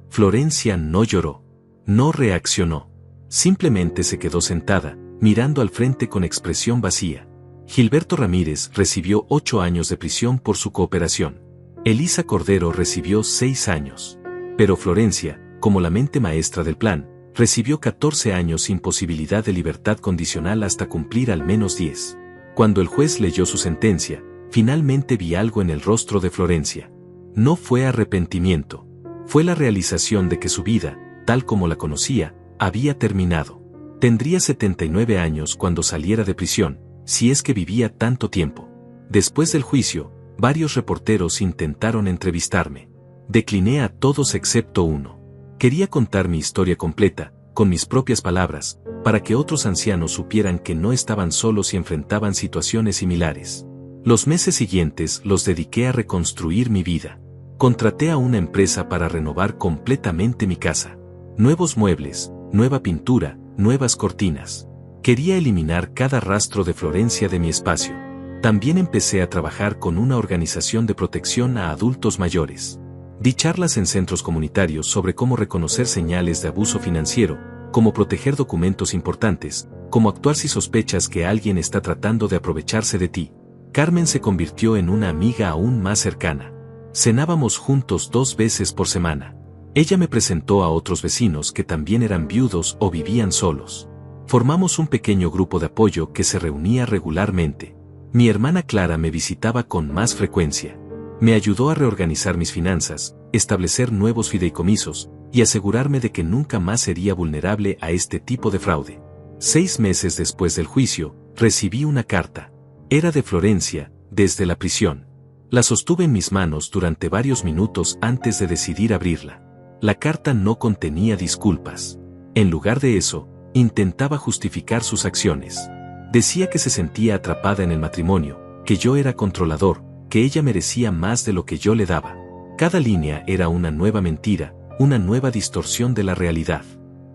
Florencia no lloró. No reaccionó. Simplemente se quedó sentada, mirando al frente con expresión vacía. Gilberto Ramírez recibió 8 años de prisión por su cooperación. Elisa Cordero recibió 6 años. Pero Florencia, como la mente maestra del plan, Recibió 14 años sin posibilidad de libertad condicional hasta cumplir al menos 10. Cuando el juez leyó su sentencia, finalmente vi algo en el rostro de Florencia. No fue arrepentimiento. Fue la realización de que su vida, tal como la conocía, había terminado. Tendría 79 años cuando saliera de prisión, si es que vivía tanto tiempo. Después del juicio, varios reporteros intentaron entrevistarme. Decliné a todos excepto uno. Quería contar mi historia completa, con mis propias palabras, para que otros ancianos supieran que no estaban solos y enfrentaban situaciones similares. Los meses siguientes los dediqué a reconstruir mi vida. Contraté a una empresa para renovar completamente mi casa. Nuevos muebles, nueva pintura, nuevas cortinas. Quería eliminar cada rastro de Florencia de mi espacio. También empecé a trabajar con una organización de protección a adultos mayores. Di charlas en centros comunitarios sobre cómo reconocer señales de abuso financiero, cómo proteger documentos importantes, cómo actuar si sospechas que alguien está tratando de aprovecharse de ti. Carmen se convirtió en una amiga aún más cercana. Cenábamos juntos 2 veces por semana. Ella me presentó a otros vecinos que también eran viudos o vivían solos. Formamos un pequeño grupo de apoyo que se reunía regularmente. Mi hermana Clara me visitaba con más frecuencia. Me ayudó a reorganizar mis finanzas, establecer nuevos fideicomisos, y asegurarme de que nunca más sería vulnerable a este tipo de fraude. 6 meses después del juicio, recibí una carta. Era de Florencia, desde la prisión. La sostuve en mis manos durante varios minutos antes de decidir abrirla. La carta no contenía disculpas. En lugar de eso, intentaba justificar sus acciones. Decía que se sentía atrapada en el matrimonio, que yo era controlador, que ella merecía más de lo que yo le daba. Cada línea era una nueva mentira, una nueva distorsión de la realidad.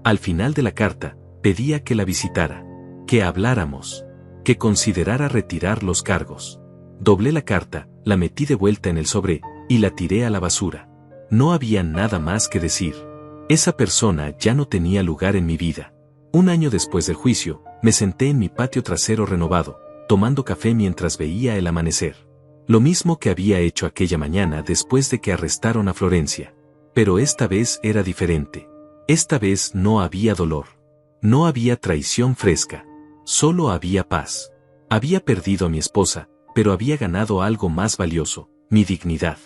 Al final de la carta, pedía que la visitara, que habláramos, que considerara retirar los cargos. Doblé la carta, la metí de vuelta en el sobre, y la tiré a la basura. No había nada más que decir. Esa persona ya no tenía lugar en mi vida. Un año después del juicio, me senté en mi patio trasero renovado, tomando café mientras veía el amanecer. Lo mismo que había hecho aquella mañana después de que arrestaron a Florencia. Pero esta vez era diferente. Esta vez no había dolor. No había traición fresca. Solo había paz. Había perdido a mi esposa, pero había ganado algo más valioso, mi dignidad,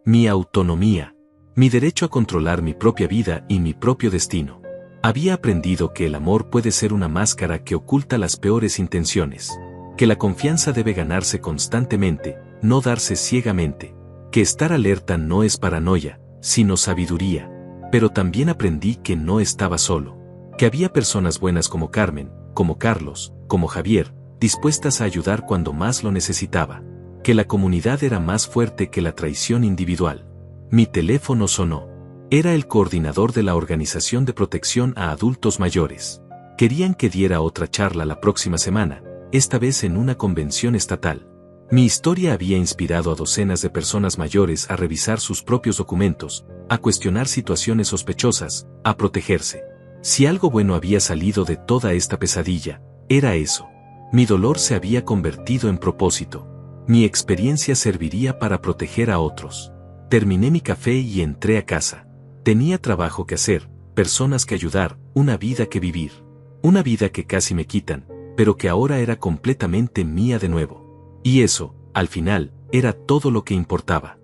mi autonomía, mi derecho a controlar mi propia vida y mi propio destino. Había aprendido que el amor puede ser una máscara que oculta las peores intenciones, que la confianza debe ganarse constantemente, no darse ciegamente, que estar alerta no es paranoia, sino sabiduría. Pero también aprendí que no estaba solo, que había personas buenas como Carmen, como Carlos, como Javier, dispuestas a ayudar cuando más lo necesitaba, que la comunidad era más fuerte que la traición individual. Mi teléfono sonó. Era el coordinador de la Organización de Protección a Adultos Mayores. Querían que diera otra charla la próxima semana, esta vez en una convención estatal. Mi historia había inspirado a docenas de personas mayores a revisar sus propios documentos, a cuestionar situaciones sospechosas, a protegerse. Si algo bueno había salido de toda esta pesadilla, era eso. Mi dolor se había convertido en propósito. Mi experiencia serviría para proteger a otros. Terminé mi café y entré a casa. Tenía trabajo que hacer, personas que ayudar, una vida que vivir. Una vida que casi me quitan, pero que ahora era completamente mía de nuevo. Y eso, al final, era todo lo que importaba.